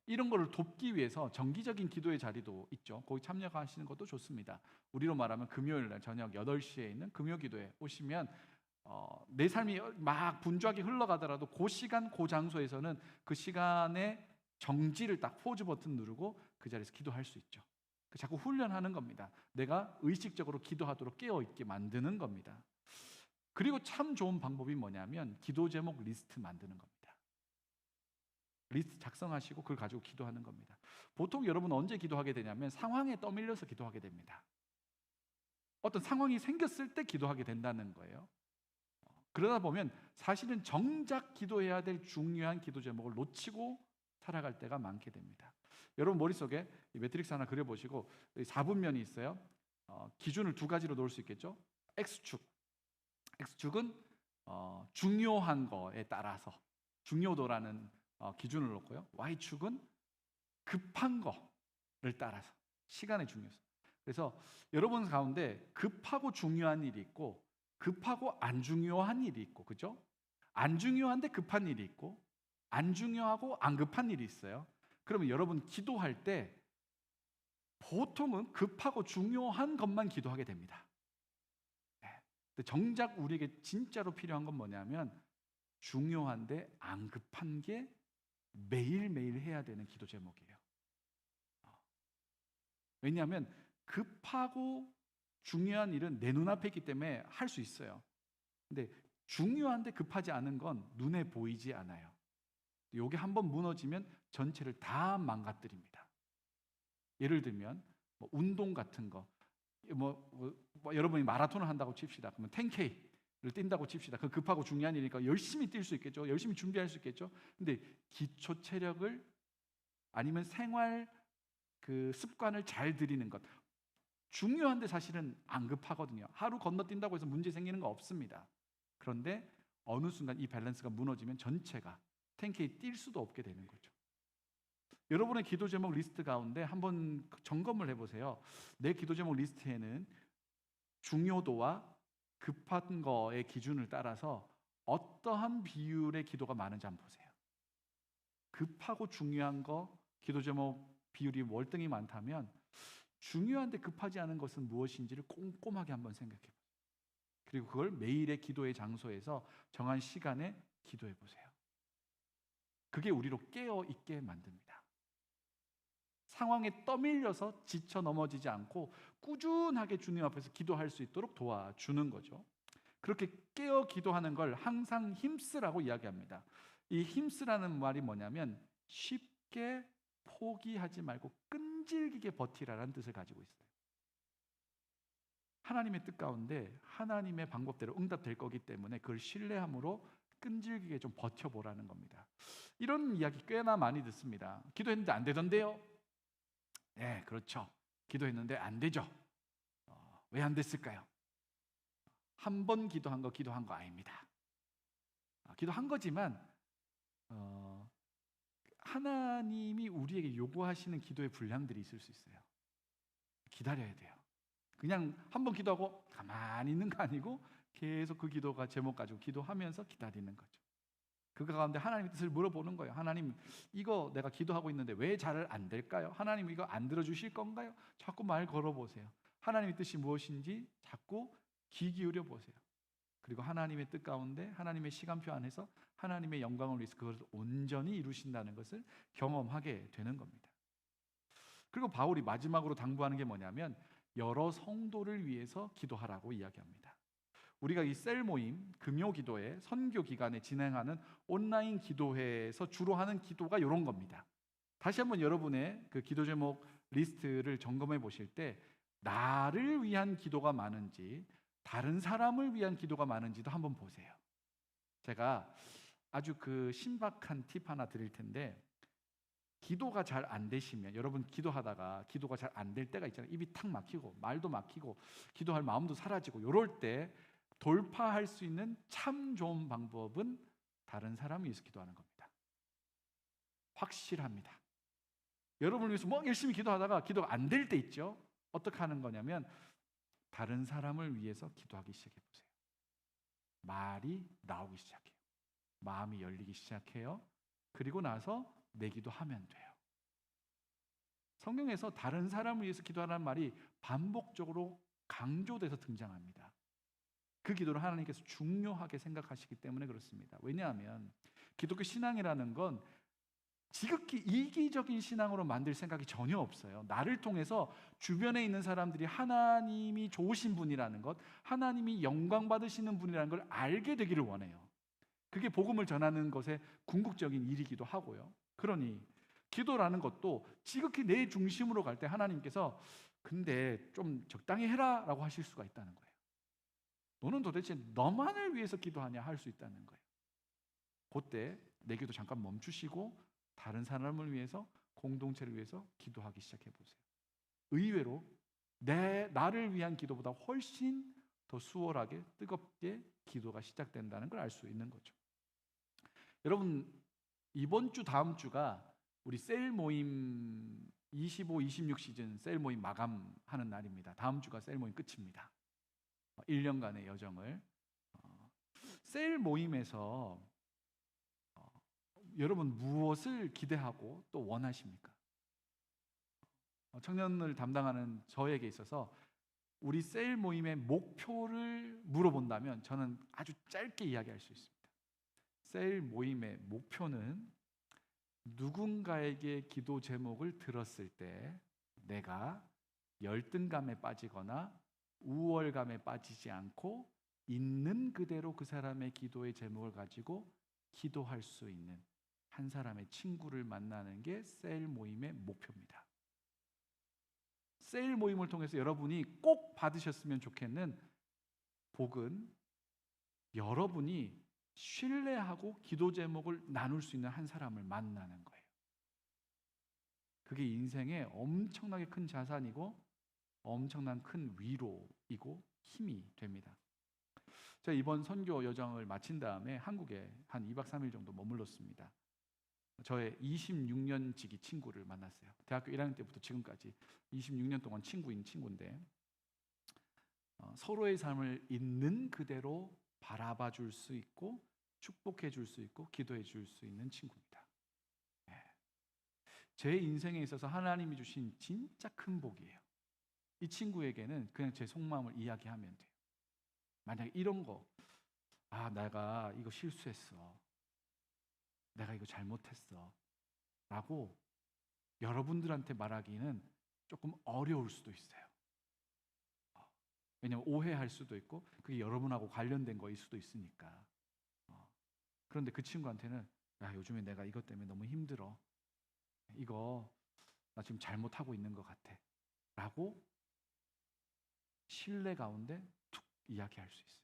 이런 거를 돕기 위해서 정기적인 기도의 자리도 있죠. 거기 참여하시는 것도 좋습니다. 우리로 말하면 금요일 날 저녁 8시에 있는 금요기도에 오시면 내 삶이 막 분주하게 흘러가더라도 그 시간 그 장소에서는 그 시간에 정지를 딱 포즈 버튼 누르고 그 자리에서 기도할 수 있죠. 자꾸 훈련하는 겁니다. 내가 의식적으로 기도하도록 깨어있게 만드는 겁니다. 그리고 참 좋은 방법이 뭐냐면 기도 제목 리스트 만드는 겁니다. 리스트 작성하시고 그걸 가지고 기도하는 겁니다. 보통 여러분 언제 기도하게 되냐면 상황에 떠밀려서 기도하게 됩니다. 어떤 상황이 생겼을 때 기도하게 된다는 거예요. 그러다 보면 사실은 정작 기도해야 될 중요한 기도 제목을 놓치고 살아갈 때가 많게 됩니다. 여러분 머릿속에 이 매트릭스 하나 그려보시고 4분면이 있어요. 기준을 두 가지로 놓을 수 있겠죠. X축은 중요한 거에 따라서 중요도라는 기준을 놓고요. Y축은 급한 거를 따라서 시간의 중요성. 그래서 여러분 가운데 급하고 중요한 일이 있고 급하고 안 중요한 일이 있고 그죠? 안 중요한데 급한 일이 있고 안 중요하고 안 급한 일이 있어요. 그러면 여러분 기도할 때 보통은 급하고 중요한 것만 기도하게 됩니다. 근데 정작 우리에게 진짜로 필요한 건 뭐냐면 중요한데 안 급한 게 매일매일 해야 되는 기도 제목이에요. 왜냐하면 급하고 중요한 일은 내 눈앞에 있기 때문에 할 수 있어요. 근데 중요한데 급하지 않은 건 눈에 보이지 않아요. 이게 한번 무너지면 전체를 다 망가뜨립니다. 예를 들면 뭐 운동 같은 거, 여러분이 마라톤을 한다고 칩시다. 그러면 10K를 뛴다고 칩시다. 그 급하고 중요한 일이니까 열심히 뛸 수 있겠죠. 열심히 준비할 수 있겠죠. 근데 기초 체력을 아니면 생활 그 습관을 잘 들이는 것 중요한데 사실은 안 급하거든요. 하루 건너뛴다고 해서 문제 생기는 거 없습니다. 그런데 어느 순간 이 밸런스가 무너지면 전체가 10K 뛸 수도 없게 되는 거죠. 여러분의 기도 제목 리스트 가운데 한번 점검을 해보세요. 내 기도 제목 리스트에는 중요도와 급한 거의 기준을 따라서 어떠한 비율의 기도가 많은지 한번 보세요. 급하고 중요한 거 기도 제목 비율이 월등히 많다면 중요한데 급하지 않은 것은 무엇인지를 꼼꼼하게 한번 생각해 보세요. 그리고 그걸 매일의 기도의 장소에서 정한 시간에 기도해 보세요. 그게 우리로 깨어 있게 만듭니다. 상황에 떠밀려서 지쳐 넘어지지 않고 꾸준하게 주님 앞에서 기도할 수 있도록 도와주는 거죠. 그렇게 깨어 기도하는 걸 항상 힘쓰라고 이야기합니다. 이 힘쓰라는 말이 뭐냐면 쉽게 포기하지 말고 끈질기게 버티라라는 뜻을 가지고 있어요. 하나님의 뜻 가운데 하나님의 방법대로 응답될 거기 때문에 그걸 신뢰함으로 끈질기게 좀 버텨보라는 겁니다. 이런 이야기 꽤나 많이 듣습니다. 기도했는데 안 되던데요? 네, 그렇죠. 기도했는데 안 되죠. 왜 안 됐을까요? 한 번 기도한 거 아닙니다. 기도한 거지만 하나님이 우리에게 요구하시는 기도의 분량들이 있을 수 있어요. 기다려야 돼요. 그냥 한 번 기도하고 가만히 있는 거 아니고 계속 그 기도가 제목 가지고 기도하면서 기다리는 거죠. 그 가운데 하나님의 뜻을 물어보는 거예요. 하나님, 이거 내가 기도하고 있는데 왜 잘 안 될까요? 하나님, 이거 안 들어주실 건가요? 자꾸 말 걸어보세요. 하나님의 뜻이 무엇인지 자꾸 귀 기울여 보세요. 그리고 하나님의 뜻 가운데 하나님의 시간표 안에서 하나님의 영광을 위해서 그것을 온전히 이루신다는 것을 경험하게 되는 겁니다. 그리고 바울이 마지막으로 당부하는 게 뭐냐면 여러 성도를 위해서 기도하라고 이야기합니다. 우리가 이 셀 모임, 금요 기도회, 선교 기간에 진행하는 온라인 기도회에서 주로 하는 기도가 이런 겁니다. 다시 한번 여러분의 그 기도 제목 리스트를 점검해 보실 때 나를 위한 기도가 많은지 다른 사람을 위한 기도가 많은지도 한번 보세요. 제가 아주 그 신박한 팁 하나 드릴 텐데 기도가 잘 안 되시면 여러분 기도하다가 기도가 잘 안 될 때가 있잖아요. 입이 탁 막히고 말도 막히고 기도할 마음도 사라지고 이럴 때 돌파할 수 있는 참 좋은 방법은 다른 사람을 위해서 기도하는 겁니다. 확실합니다. 여러분을 위해서 뭐 열심히 기도하다가 기도가 안 될 때 있죠. 어떻게 하는 거냐면 다른 사람을 위해서 기도하기 시작해 보세요. 말이 나오기 시작해요. 마음이 열리기 시작해요. 그리고 나서 내 기도하면 돼요. 성경에서 다른 사람을 위해서 기도하라는 말이 반복적으로 강조돼서 등장합니다. 그 기도를 하나님께서 중요하게 생각하시기 때문에 그렇습니다. 왜냐하면 기독교 신앙이라는 건 지극히 이기적인 신앙으로 만들 생각이 전혀 없어요. 나를 통해서 주변에 있는 사람들이 하나님이 좋으신 분이라는 것, 하나님이 영광 받으시는 분이라는 걸 알게 되기를 원해요. 그게 복음을 전하는 것의 궁극적인 일이기도 하고요. 그러니 기도라는 것도 지극히 내 중심으로 갈 때 하나님께서 근데 좀 적당히 해라 라고 하실 수가 있다는 거예요. 너는 도대체 너만을 위해서 기도하냐 할 수 있다는 거예요. 그때 내 기도 잠깐 멈추시고 다른 사람을 위해서, 공동체를 위해서 기도하기 시작해 보세요. 의외로 나를 위한 기도보다 훨씬 더 수월하게 뜨겁게 기도가 시작된다는 걸 알 수 있는 거죠. 여러분, 이번 주 다음 주가 우리 셀 모임 25, 26 시즌 셀 모임 마감하는 날입니다. 다음 주가 셀 모임 끝입니다. 1년간의 여정을 셀 모임에서 여러분 무엇을 기대하고 또 원하십니까? 청년을 담당하는 저에게 있어서 우리 셀 모임의 목표를 물어본다면 저는 아주 짧게 이야기할 수 있습니다. 셀 모임의 목표는 누군가에게 기도 제목을 들었을 때 내가 열등감에 빠지거나 우월감에 빠지지 않고 있는 그대로 그 사람의 기도의 제목을 가지고 기도할 수 있는 한 사람의 친구를 만나는 게 셀 모임의 목표입니다. 셀 모임을 통해서 여러분이 꼭 받으셨으면 좋겠는 복은 여러분이 신뢰하고 기도 제목을 나눌 수 있는 한 사람을 만나는 거예요. 그게 인생에 엄청나게 큰 자산이고 엄청난 큰 위로이고 힘이 됩니다. 제가 이번 선교 여정을 마친 다음에 한국에 한 2박 3일 정도 머물렀습니다. 저의 26년 지기 친구를 만났어요. 대학교 1학년 때부터 지금까지 26년 동안 친구인 친구인데 서로의 삶을 있는 그대로 바라봐 줄 수 있고 축복해 줄 수 있고 기도해 줄 수 있는 친구입니다. 제 인생에 있어서 하나님이 주신 진짜 큰 복이에요. 이 친구에게는 그냥 제 속마음을 이야기하면 돼요. 만약에 이런 거, 내가 이거 실수했어, 내가 이거 잘못했어 라고 여러분들한테 말하기는 조금 어려울 수도 있어요. 왜냐하면 오해할 수도 있고 그게 여러분하고 관련된 거일 수도 있으니까. 그런데 그 친구한테는 요즘에 내가 이것 때문에 너무 힘들어, 이거 나 지금 잘못하고 있는 것 같아 라고 신뢰 가운데 툭 이야기할 수 있어요.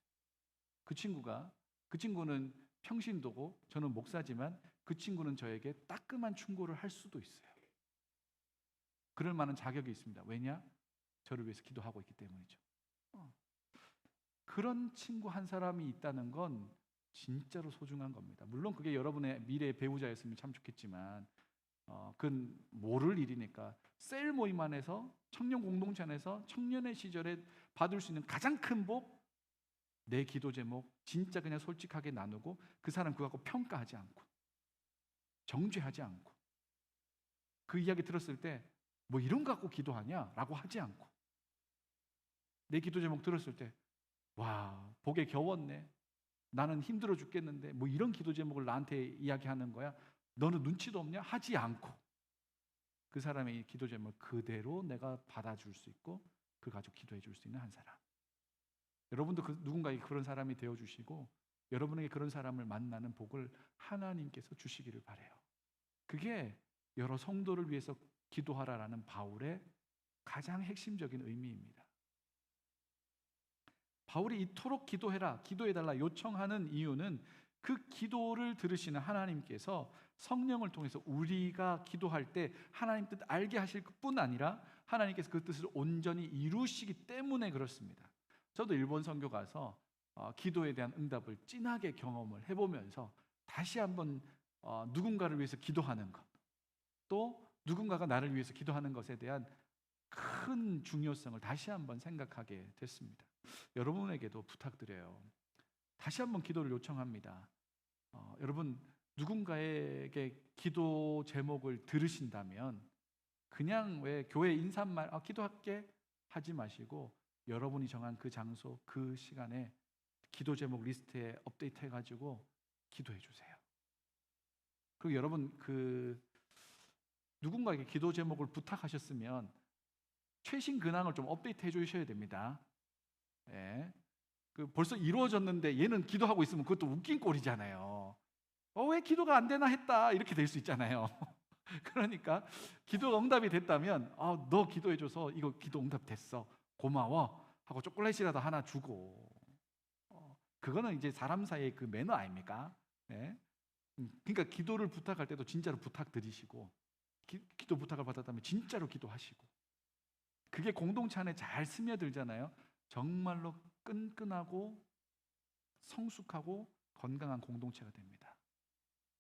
그 친구는 평신도고 저는 목사지만 그 친구는 저에게 따끔한 충고를 할 수도 있어요. 그럴 만한 자격이 있습니다. 왜냐? 저를 위해서 기도하고 있기 때문이죠. 그런 친구 한 사람이 있다는 건 진짜로 소중한 겁니다. 물론 그게 여러분의 미래의 배우자였으면 참 좋겠지만 그건 모를 일이니까. 셀 모임 안에서, 청년 공동체 안에서 청년의 시절에 받을 수 있는 가장 큰 복, 내 기도 제목 진짜 그냥 솔직하게 나누고 그 사람 그거 갖고 평가하지 않고 정죄하지 않고 그 이야기 들었을 때 뭐 이런 거 갖고 기도하냐 라고 하지 않고 내 기도 제목 들었을 때 와, 복에 겨웠네, 나는 힘들어 죽겠는데 뭐 이런 기도 제목을 나한테 이야기하는 거야, 너는 눈치도 없냐 하지 않고 그 사람의 기도 제목 그대로 내가 받아줄 수 있고 그 가지고 기도해 줄 수 있는 한 사람. 여러분도 누군가에게 그런 사람이 되어주시고 여러분에게 그런 사람을 만나는 복을 하나님께서 주시기를 바라요. 그게 여러 성도를 위해서 기도하라라는 바울의 가장 핵심적인 의미입니다. 바울이 이토록 기도해라, 기도해달라 요청하는 이유는 그 기도를 들으시는 하나님께서 성령을 통해서 우리가 기도할 때 하나님 뜻 알게 하실 뿐 아니라 하나님께서 그 뜻을 온전히 이루시기 때문에 그렇습니다. 저도 일본 선교 가서 기도에 대한 응답을 진하게 경험을 해보면서 다시 한번 누군가를 위해서 기도하는 것, 또 누군가가 나를 위해서 기도하는 것에 대한 큰 중요성을 다시 한번 생각하게 됐습니다. 여러분에게도 부탁드려요. 다시 한번 기도를 요청합니다. 여러분, 누군가에게 기도 제목을 들으신다면 그냥 왜 교회 인사말 기도할게 하지 마시고 여러분이 정한 그 장소, 그 시간에 기도 제목 리스트에 업데이트 해가지고 기도해 주세요. 그리고 여러분 누군가에게 기도 제목을 부탁하셨으면 최신 근황을 좀 업데이트 해 주셔야 됩니다. 예. 벌써 이루어졌는데 얘는 기도하고 있으면 그것도 웃긴 꼴이잖아요. 왜 기도가 안 되나 했다 이렇게 될 수 있잖아요. 그러니까 기도가 응답이 됐다면 너 기도해줘서 이거 기도 응답 됐어, 고마워 하고 초콜릿이라도 하나 주고, 그거는 이제 사람 사이의 그 매너 아닙니까? 네? 그러니까 기도를 부탁할 때도 진짜로 부탁드리시고 기도 부탁을 받았다면 진짜로 기도하시고, 그게 공동체 안에 잘 스며들잖아요. 정말로 끈끈하고 성숙하고 건강한 공동체가 됩니다.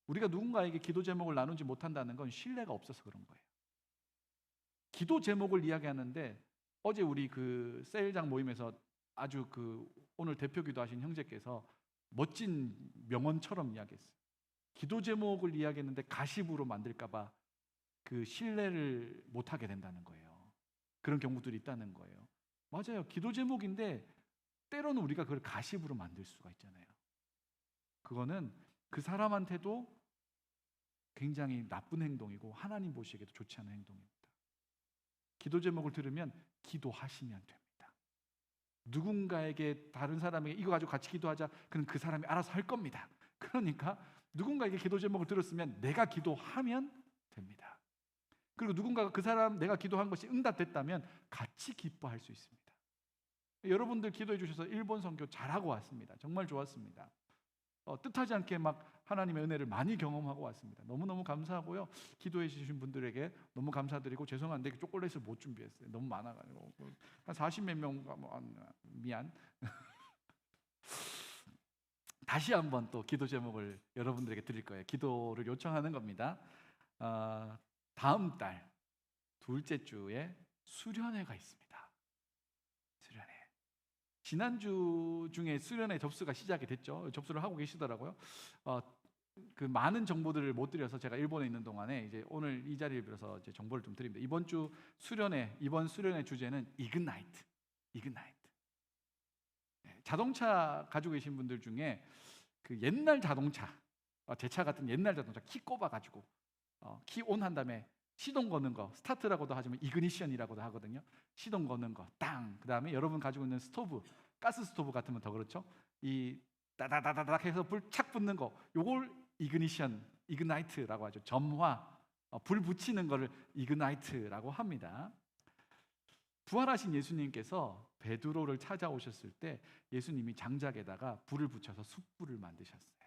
우리가 누군가에게 기도 제목을 나누지 못한다는 건 신뢰가 없어서 그런 거예요. 기도 제목을 이야기하는데 어제 우리 그 셀장 모임에서 아주 오늘 대표 기도하신 형제께서 멋진 명언처럼 이야기했어요. 기도 제목을 이야기했는데 가십으로 만들까봐 그 신뢰를 못하게 된다는 거예요. 그런 경우들이 있다는 거예요. 맞아요. 기도 제목인데 때로는 우리가 그걸 가십으로 만들 수가 있잖아요. 그거는 그 사람한테도 굉장히 나쁜 행동이고 하나님 보시기에도 좋지 않은 행동입니다. 기도 제목을 들으면 기도하시면 됩니다. 누군가에게, 다른 사람에게 이거 가지고 같이 기도하자, 그럼 그 사람이 알아서 할 겁니다. 그러니까 누군가에게 기도 제목을 들었으면 내가 기도하면 됩니다. 그리고 누군가가 그 사람 내가 기도한 것이 응답됐다면 같이 기뻐할 수 있습니다. 여러분들 기도해 주셔서 일본 선교 잘하고 왔습니다. 정말 좋았습니다. 뜻하지 않게 막 하나님의 은혜를 많이 경험하고 왔습니다. 너무너무 감사하고요. 기도해 주신 분들에게 너무 감사드리고, 죄송한데 초콜릿을 못 준비했어요. 너무 많아가지고 한 40몇 명 미안. 다시 한번 또 기도 제목을 여러분들에게 드릴 거예요. 기도를 요청하는 겁니다. 다음 달 둘째 주에 수련회가 있습니다. 수련회. 지난주 중에 수련회 접수가 시작이 됐죠. 접수를 하고 계시더라고요. 그 많은 정보들을 못 드려서 제가 일본에 있는 동안에 이제 오늘 이 자리를 빌어서 이제 정보를 좀 드립니다. 이번 수련회 주제는 이그나이트. 자동차 가지고 계신 분들 중에 그 옛날 자동차, 제 차 같은 옛날 자동차 키 꼽아 가지고 키 온 한 다음에 시동 거는 거, 스타트라고도 하지만 이그니션이라고도 하거든요. 시동 거는 거, 땅. 그다음에 여러분 가지고 있는 스토브, 가스 스토브 같으면 더 그렇죠. 이 다다다다닥 해서 불 착 붙는 거, 요걸 이그나이트라고 하죠. 점화, 불 붙이는 거를 이그나이트라고 합니다. 부활하신 예수님께서 베드로를 찾아오셨을 때 예수님이 장작에다가 불을 붙여서 숯불을 만드셨어요.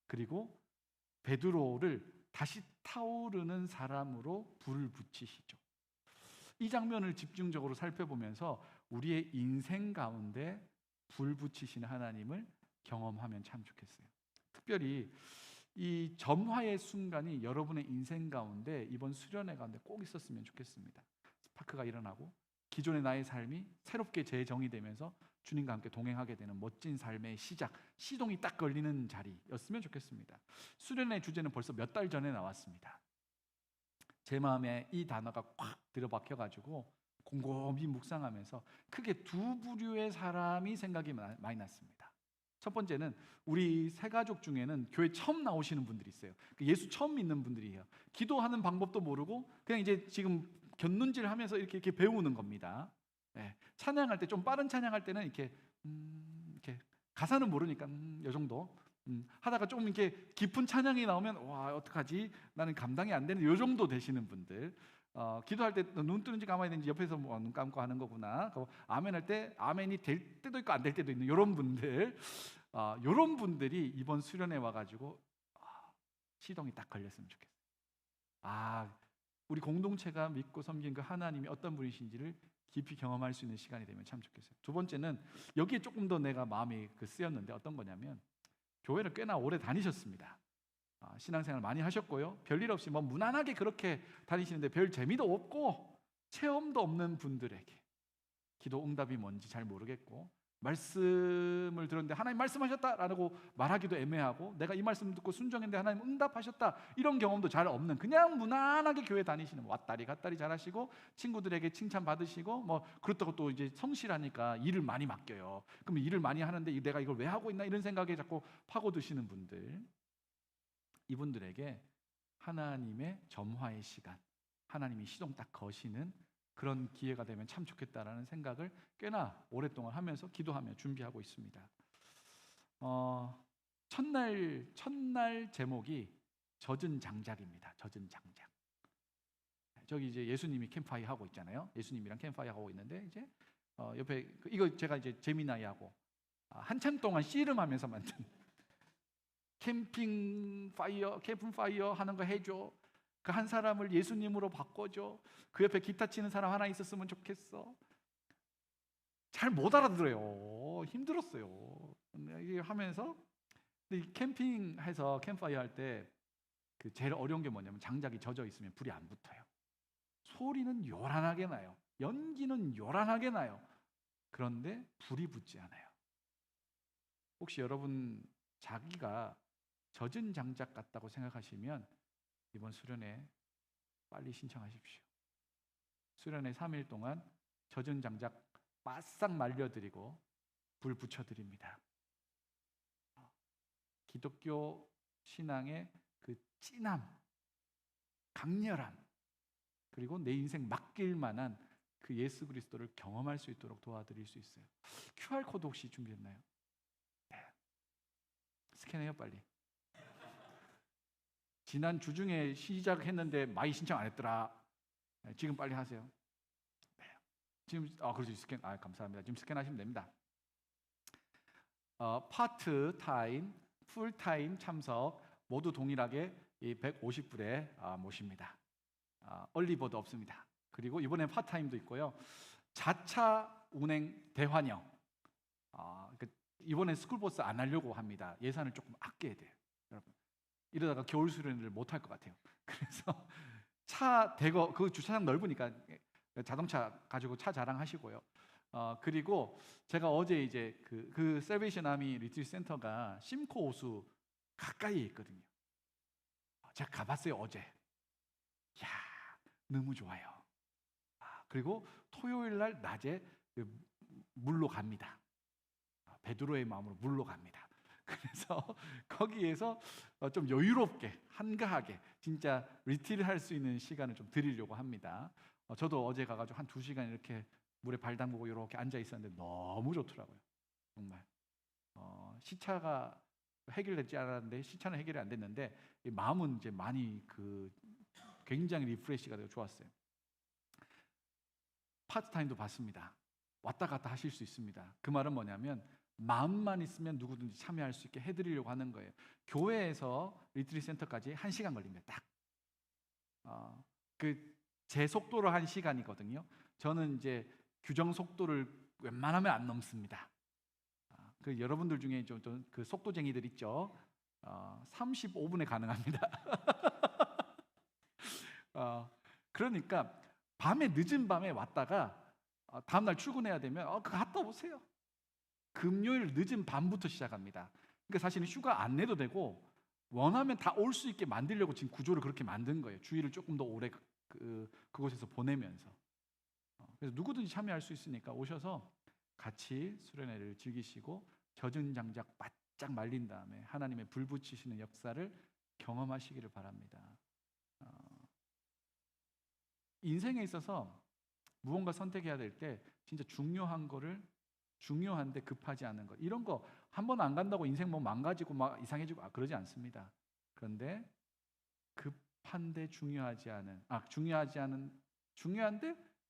그리고 베드로를 다시 타오르는 사람으로 불을 붙이시죠. 이 장면을 집중적으로 살펴보면서 우리의 인생 가운데 불 붙이시는 하나님을 경험하면 참 좋겠어요. 특별히 이 점화의 순간이 여러분의 인생 가운데 이번 수련회 가운데 꼭 있었으면 좋겠습니다. 스파크가 일어나고 기존의 나의 삶이 새롭게 재정의되면서 주님과 함께 동행하게 되는 멋진 삶의 시작, 시동이 딱 걸리는 자리였으면 좋겠습니다. 수련의 주제는 벌써 몇 달 전에 나왔습니다. 제 마음에 이 단어가 꽉 들어박혀가지고 곰곰이 묵상하면서 크게 두 부류의 사람이 생각이 많이 났습니다. 첫 번째는 우리 세 가족 중에는 교회 처음 나오시는 분들이 있어요. 예수 처음 믿는 분들이에요. 기도하는 방법도 모르고 그냥 이제 지금 곁눈질 하면서 이렇게 배우는 겁니다. 네. 찬양할 때 좀 빠른 찬양할 때는 이렇게 가사는 모르니까 이 정도 하다가 좀 이렇게 깊은 찬양이 나오면 와 어떡하지? 나는 감당이 안 되는 이 정도 되시는 분들. 기도할 때 눈 뜨는지 감아야 되는지 옆에서 눈 감고 하는 거구나. 아멘 할 때 아멘이 될 때도 있고 안 될 때도 있는 이런 분들, 이런 분들이 이번 수련회 와가지고 시동이 딱 걸렸으면 좋겠어요. 우리 공동체가 믿고 섬긴 그 하나님이 어떤 분이신지를 깊이 경험할 수 있는 시간이 되면 참 좋겠어요. 두 번째는 여기에 조금 더 내가 마음이 쓰였는데 어떤 거냐면 교회를 꽤나 오래 다니셨습니다. 신앙생활 많이 하셨고요. 별일 없이 무난하게 그렇게 다니시는데 별 재미도 없고 체험도 없는 분들에게 기도 응답이 뭔지 잘 모르겠고 말씀을 들었는데 하나님 말씀하셨다라고 말하기도 애매하고 내가 이 말씀 듣고 순종했는데 하나님 응답하셨다 이런 경험도 잘 없는 그냥 무난하게 교회 다니시는 왔다리 갔다리 잘하시고 친구들에게 칭찬 받으시고 그렇다고 또 이제 성실하니까 일을 많이 맡겨요. 그럼 일을 많이 하는데 내가 이걸 왜 하고 있나 이런 생각에 자꾸 파고드시는 분들, 이분들에게 하나님의 점화의 시간, 하나님이 시동 딱 거시는 그런 기회가 되면 참 좋겠다라는 생각을 꽤나 오랫동안 하면서 기도하며 준비하고 있습니다. 첫날 제목이 젖은 장작입니다. 젖은 장작. 저기 이제 예수님이 캠프파이어 하고 있잖아요. 예수님이랑 캠프파이어 하고 있는데 이제 옆에 이거 제가 이제 재미나이하고 한참 동안 씨름하면서 만든 캠핑파이어 하는 거 해줘. 그 한 사람을 예수님으로 바꿔줘. 그 옆에 기타 치는 사람 하나 있었으면 좋겠어. 잘 못 알아들어요. 힘들었어요. 이게 하면서 캠핑해서 캠프파이어 할 때 그 제일 어려운 게 뭐냐면 장작이 젖어 있으면 불이 안 붙어요. 소리는 요란하게 나요. 연기는 요란하게 나요. 그런데 불이 붙지 않아요. 혹시 여러분 자기가 젖은 장작 같다고 생각하시면 이번 수련회 빨리 신청하십시오. 수련회 3일 동안 젖은 장작 바싹 말려드리고 불 붙여드립니다. 기독교 신앙의 그 찐함, 강렬함, 그리고 내 인생 맡길 만한 그 예수 그리스도를 경험할 수 있도록 도와드릴 수 있어요. QR코드 혹시 준비했나요? 네. 스캔해요 빨리. 지난 주중에 시작했는데 많이 신청 안 했더라. 네, 지금 빨리 하세요. 네. 지금 그렇죠. 스캔. 감사합니다. 지금 스캔하시면 됩니다. 파트타임, 풀타임 참석 모두 동일하게 이 150불에 모십니다. 얼리버드 없습니다. 그리고 이번에 파트타임도 있고요. 자차 운행 대환영. 이번에 스쿨버스 안 하려고 합니다. 예산을 조금 아껴야 돼요, 여러분. 이러다가 겨울 수련회를 못 할 것 같아요. 그래서 차 대거 그 주차장 넓으니까 자동차 가지고 차 자랑하시고요. 그리고 제가 어제 이제 그 셀베이션 아미 리트리트 센터가 심코 호수 가까이에 있거든요. 제가 가봤어요 어제. 야, 너무 좋아요. 그리고 토요일 날 낮에 물로 갑니다. 베드로의 마음으로 물로 갑니다. 그래서 거기에서 좀 여유롭게 한가하게 진짜 리트리트 할 수 있는 시간을 좀 드리려고 합니다. 저도 어제 가가지고 한 2시간 이렇게 물에 발 담그고 이렇게 앉아 있었는데 너무 좋더라고요. 정말 시차가 해결되지 않았는데 시차는 해결이 안 됐는데 이 마음은 이제 많이 굉장히 리프레시가 되고 좋았어요. 파트타임도 받습니다. 왔다 갔다 하실 수 있습니다. 그 말은 뭐냐면 마음만 있으면 누구든지 참여할 수 있게 해드리려고 하는 거예요. 교회에서 리트리트 센터까지 1시간 걸립니다. 딱. 제 속도로 1시간이거든요. 저는 이제 규정 속도를 웬만하면 안 넘습니다. 여러분들 중에 좀 그 속도쟁이들 있죠. 35분에 가능합니다. 그러니까 늦은 밤에 왔다가 다음날 출근해야 되면 그거 갔다 오세요. 금요일 늦은 밤부터 시작합니다. 그러니까 사실은 휴가 안 내도 되고 원하면 다 올 수 있게 만들려고 지금 구조를 그렇게 만든 거예요. 주일을 조금 더 오래 그곳에서 보내면서. 그래서 누구든지 참여할 수 있으니까 오셔서 같이 수련회를 즐기시고 젖은 장작 바짝 말린 다음에 하나님의 불 붙이시는 역사를 경험하시기를 바랍니다. 인생에 있어서 무언가 선택해야 될 때 진짜 중요한 거를 중요한데 급하지 않은 것, 이런 거 한 번 안 간다고 인생 뭐 망가지고 막 이상해지고 그러지 않습니다. 그런데 급한데 중요한데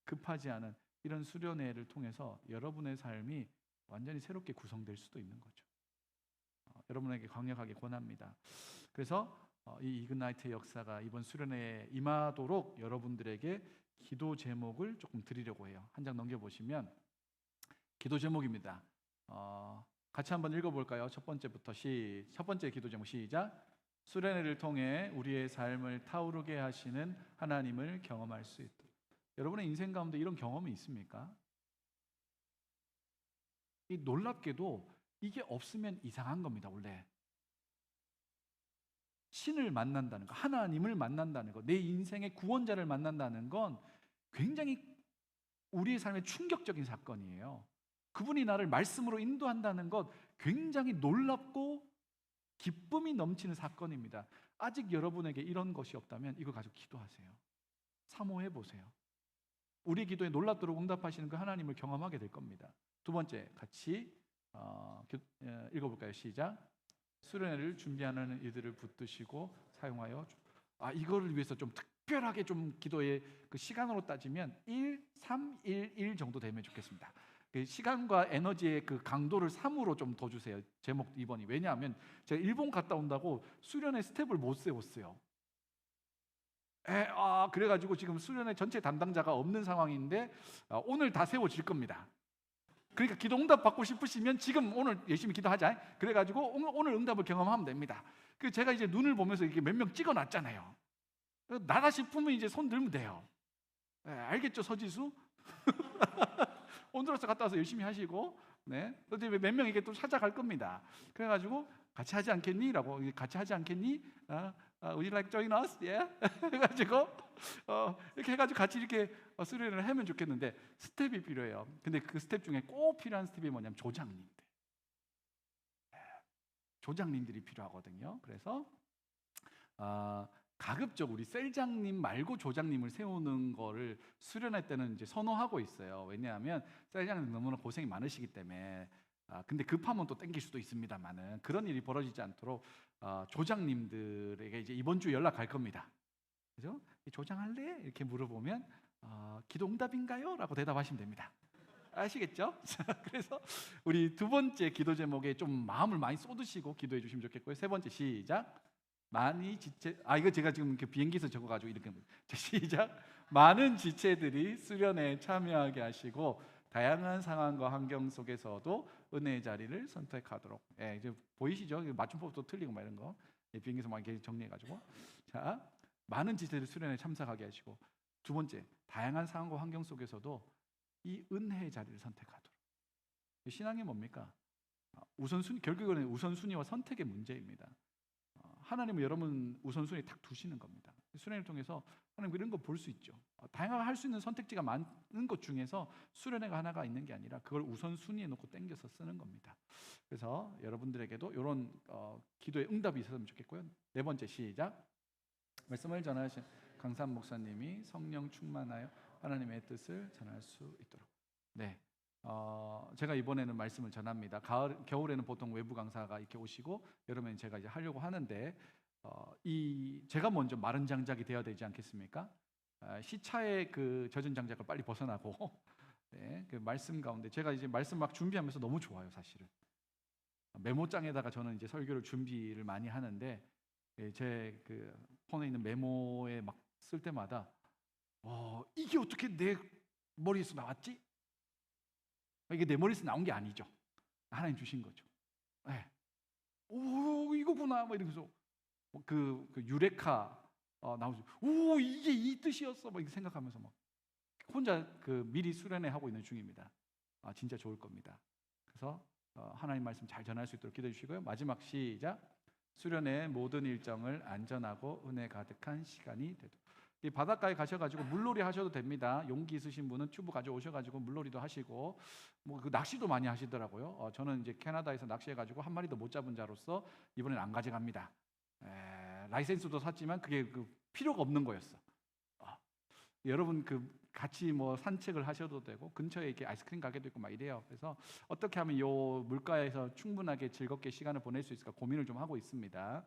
급하지 않은 이런 수련회를 통해서 여러분의 삶이 완전히 새롭게 구성될 수도 있는 거죠. 여러분에게 강력하게 권합니다. 그래서 이 이그나이트의 역사가 이번 수련회에 임하도록 여러분들에게 기도 제목을 조금 드리려고 해요. 한 장 넘겨보시면 기도 제목입니다. 같이 한번 읽어볼까요? 첫 번째 기도 제목 시작. 수련회를 통해 우리의 삶을 타오르게 하시는 하나님을 경험할 수 있도록. 여러분의 인생 가운데 이런 경험이 있습니까? 놀랍게도 이게 없으면 이상한 겁니다. 원래 신을 만난다는 거, 하나님을 만난다는 거, 내 인생의 구원자를 만난다는 건 굉장히 우리의 삶에 충격적인 사건이에요. 그분이 나를 말씀으로 인도한다는 것 굉장히 놀랍고 기쁨이 넘치는 사건입니다. 아직 여러분에게 이런 것이 없다면 이거 가지고 기도하세요. 사모해 보세요. 우리 기도에 놀랍도록 응답하시는 그 하나님을 경험하게 될 겁니다. 두 번째 같이 읽어볼까요? 시작. 수련회를 준비하는 이들을 붙드시고 사용하여 이거를 위해서 좀 특별하게 좀 기도의 그 시간으로 따지면 1 정도 되면 좋겠습니다. 그 시간과 에너지의 그 강도를 3으로 좀 더 주세요. 제목 2번이. 왜냐하면 제가 일본 갔다 온다고 수련회 스텝을 못 세웠어요. 그래가지고 지금 수련회 전체 담당자가 없는 상황인데 오늘 다 세워질 겁니다. 그러니까 기도 응답 받고 싶으시면 지금 오늘 열심히 기도하자. 그래가지고 오늘 응답을 경험하면 됩니다. 그 제가 이제 눈을 보면서 이렇게 몇 명 찍어놨잖아요. 나다 싶으면 이제 손 들면 돼요. 알겠죠, 서지수? 온두라스 갔다 와서 열심히 하시고, 몇 명 이게 또 찾아갈 겁니다. 그래가지고 같이 하지 않겠니? 라고 같이 하지 않겠니? Would you like to join us? Yeah? 해가지고 이렇게 해가지고 같이 이렇게 수련을 하면 좋겠는데 스텝이 필요해요. 근데 그 스텝 중에 꼭 필요한 스텝이 뭐냐면 조장님들이 필요하거든요. 그래서 가급적 우리 셀장님 말고 조장님을 세우는 거를 수련회 때는 이제 선호하고 있어요. 왜냐하면 셀장님 너무나 고생이 많으시기 때문에. 근데 급하면 또 땡길 수도 있습니다만은 그런 일이 벌어지지 않도록 조장님들에게 이제 이번 주 연락 갈 겁니다. 그죠? 조장할래? 이렇게 물어보면 기도 응답인가요? 라고 대답하시면 됩니다. 아시겠죠? 그래서 우리 두 번째 기도 제목에 좀 마음을 많이 쏟으시고 기도해 주시면 좋겠고요. 세 번째 시작. 이거 제가 지금 이렇게 비행기에서 적어가지고 이렇게 시작. 많은 지체들이 수련회에 참여하게 하시고 다양한 상황과 환경 속에서도 은혜의 자리를 선택하도록. 예, 이제 보이시죠? 맞춤법도 틀리고 막 이런 거. 예, 비행기에서 막 이렇게 정리해가지고. 자, 많은 지체들 수련회 참석하게 하시고, 두 번째, 다양한 상황과 환경 속에서도 이 은혜의 자리를 선택하도록. 신앙이 뭡니까? 우선순위, 결국은 우선순위와 선택의 문제입니다. 하나님은 여러분 우선순위 딱 두시는 겁니다. 수련회를 통해서 하나님 이런 거 볼 수 있죠. 다양하게 할 수 있는 선택지가 많은 것 중에서 수련회가 하나가 있는 게 아니라 그걸 우선순위에 놓고 땡겨서 쓰는 겁니다. 그래서 여러분들에게도 이런 기도의 응답이 있었으면 좋겠고요. 네 번째, 시작. 말씀을 전하신 강산 목사님이 성령 충만하여 하나님의 뜻을 전할 수 있도록. 네. 제가 이번에는 말씀을 전합니다. 겨울에는 보통 외부 강사가 이렇게 오시고 여름에는 제가 이제 하려고 하는데 제가 먼저 마른 장작이 되어야 되지 않겠습니까? 시차의 그 젖은 장작을 빨리 벗어나고 네, 그 말씀 가운데 제가 이제 말씀 막 준비하면서 너무 좋아요, 사실은. 메모장에다가 저는 이제 설교를 준비를 많이 하는데 제 그 폰에 있는 메모에 막 쓸 때마다 이게 어떻게 내 머리에서 나왔지? 이게 내 머리에서 나온 게 아니죠. 하나님 주신 거죠. 네. 오, 이거구나. 막 이러면서 그 유레카 나오죠. 오, 이게 이 뜻이었어. 막 이렇게 생각하면서 막 혼자 그 미리 수련회 하고 있는 중입니다. 진짜 좋을 겁니다. 그래서 하나님 말씀 잘 전할 수 있도록 기도해 주시고요. 마지막 시작. 수련회 모든 일정을 안전하고 은혜 가득한 시간이 되도록. 이 바닷가에 가셔가지고 물놀이 하셔도 됩니다. 용기 있으신 분은 튜브 가져오셔가지고 물놀이도 하시고 뭐 그 낚시도 많이 하시더라고요. 저는 이제 캐나다에서 낚시해가지고 한 마리도 못 잡은 자로서 이번엔 안 가져갑니다. 라이센스도 샀지만 그게 그 필요가 없는 거였어. 여러분 그 같이 뭐 산책을 하셔도 되고 근처에 이렇게 아이스크림 가게도 있고 막 이래요. 그래서 어떻게 하면 요 물가에서 충분하게 즐겁게 시간을 보낼 수 있을까 고민을 좀 하고 있습니다.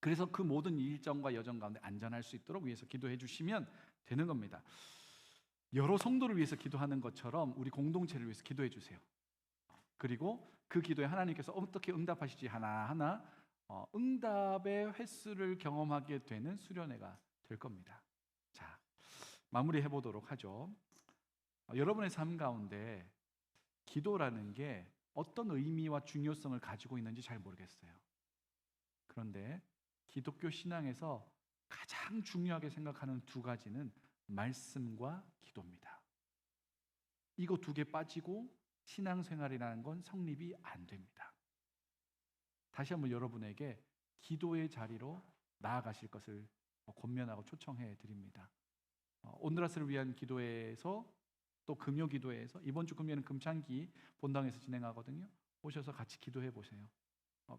그래서 그 모든 일정과 여정 가운데 안전할 수 있도록 위해서 기도해 주시면 되는 겁니다. 여러 성도를 위해서 기도하는 것처럼 우리 공동체를 위해서 기도해 주세요. 그리고 그 기도에 하나님께서 어떻게 응답하실지 하나하나 응답의 횟수를 경험하게 되는 수련회가 될 겁니다. 자, 마무리해 보도록 하죠. 여러분의 삶 가운데 기도라는 게 어떤 의미와 중요성을 가지고 있는지 잘 모르겠어요. 그런데 기독교 신앙에서 가장 중요하게 생각하는 두 가지는 말씀과 기도입니다. 이거 두 개 빠지고 신앙생활이라는 건 성립이 안 됩니다. 다시 한번 여러분에게 기도의 자리로 나아가실 것을 권면하고 초청해 드립니다. 온두라스를 위한 기도회에서 또 금요 기도회에서 이번 주 금요일은 금창기 본당에서 진행하거든요. 오셔서 같이 기도해 보세요.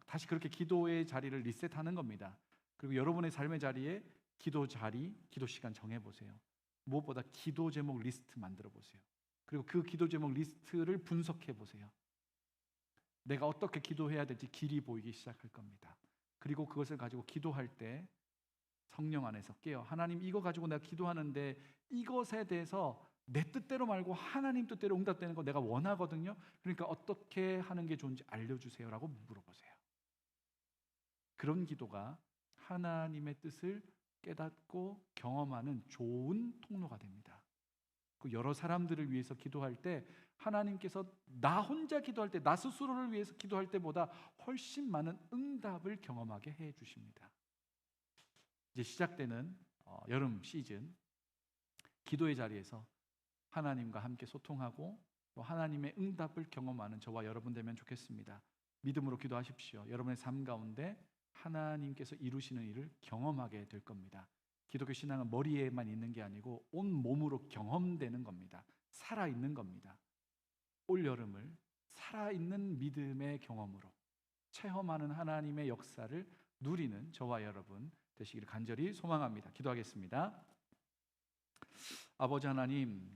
다시 그렇게 기도의 자리를 리셋하는 겁니다. 그리고 여러분의 삶의 자리에 기도 자리, 기도 시간 정해 보세요. 무엇보다 기도 제목 리스트 만들어 보세요. 그리고 그 기도 제목 리스트를 분석해 보세요. 내가 어떻게 기도해야 될지 길이 보이기 시작할 겁니다. 그리고 그것을 가지고 기도할 때 성령 안에서 깨어 하나님 이거 가지고 내가 기도하는데 이것에 대해서 내 뜻대로 말고 하나님 뜻대로 응답되는 거 내가 원하거든요. 그러니까 어떻게 하는 게 좋은지 알려주세요 라고 물어보세요. 그런 기도가 하나님의 뜻을 깨닫고 경험하는 좋은 통로가 됩니다. 그 여러 사람들을 위해서 기도할 때 하나님께서 나 혼자 기도할 때 나 스스로를 위해서 기도할 때보다 훨씬 많은 응답을 경험하게 해 주십니다. 이제 시작되는 여름 시즌 기도의 자리에서 하나님과 함께 소통하고 또 하나님의 응답을 경험하는 저와 여러분 되면 좋겠습니다. 믿음으로 기도하십시오. 여러분의 삶 가운데 하나님께서 이루시는 일을 경험하게 될 겁니다. 기독교 신앙은 머리에만 있는 게 아니고 온 몸으로 경험되는 겁니다. 살아있는 겁니다. 올 여름을 살아있는 믿음의 경험으로 체험하는 하나님의 역사를 누리는 저와 여러분 되시기를 간절히 소망합니다. 기도하겠습니다. 아버지 하나님,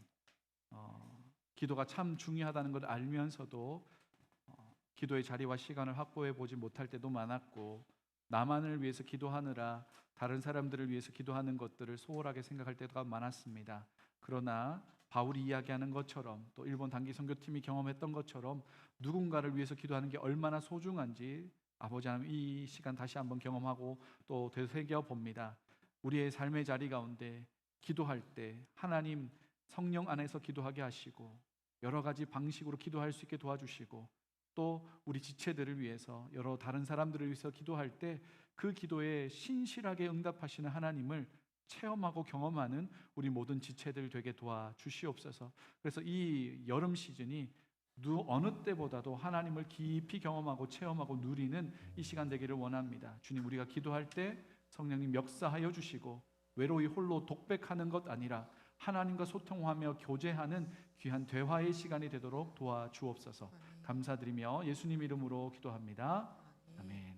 기도가 참 중요하다는 걸 알면서도 기도의 자리와 시간을 확보해 보지 못할 때도 많았고 나만을 위해서 기도하느라 다른 사람들을 위해서 기도하는 것들을 소홀하게 생각할 때가 많았습니다. 그러나 바울이 이야기하는 것처럼 또 일본 단기 선교팀이 경험했던 것처럼 누군가를 위해서 기도하는 게 얼마나 소중한지 아버지 하나님 이 시간 다시 한번 경험하고 또 되새겨 봅니다. 우리의 삶의 자리 가운데 기도할 때 하나님 성령 안에서 기도하게 하시고 여러 가지 방식으로 기도할 수 있게 도와주시고 또 우리 지체들을 위해서 여러 다른 사람들을 위해서 기도할 때 그 기도에 신실하게 응답하시는 하나님을 체험하고 경험하는 우리 모든 지체들 되게 도와주시옵소서. 그래서 이 여름 시즌이 어느 때보다도 하나님을 깊이 경험하고 체험하고 누리는 이 시간 되기를 원합니다. 주님, 우리가 기도할 때 성령님 역사하여 주시고 외로이 홀로 독백하는 것 아니라 하나님과 소통하며 교제하는 귀한 대화의 시간이 되도록 도와주옵소서. 감사드리며 예수님 이름으로 기도합니다. 아멘.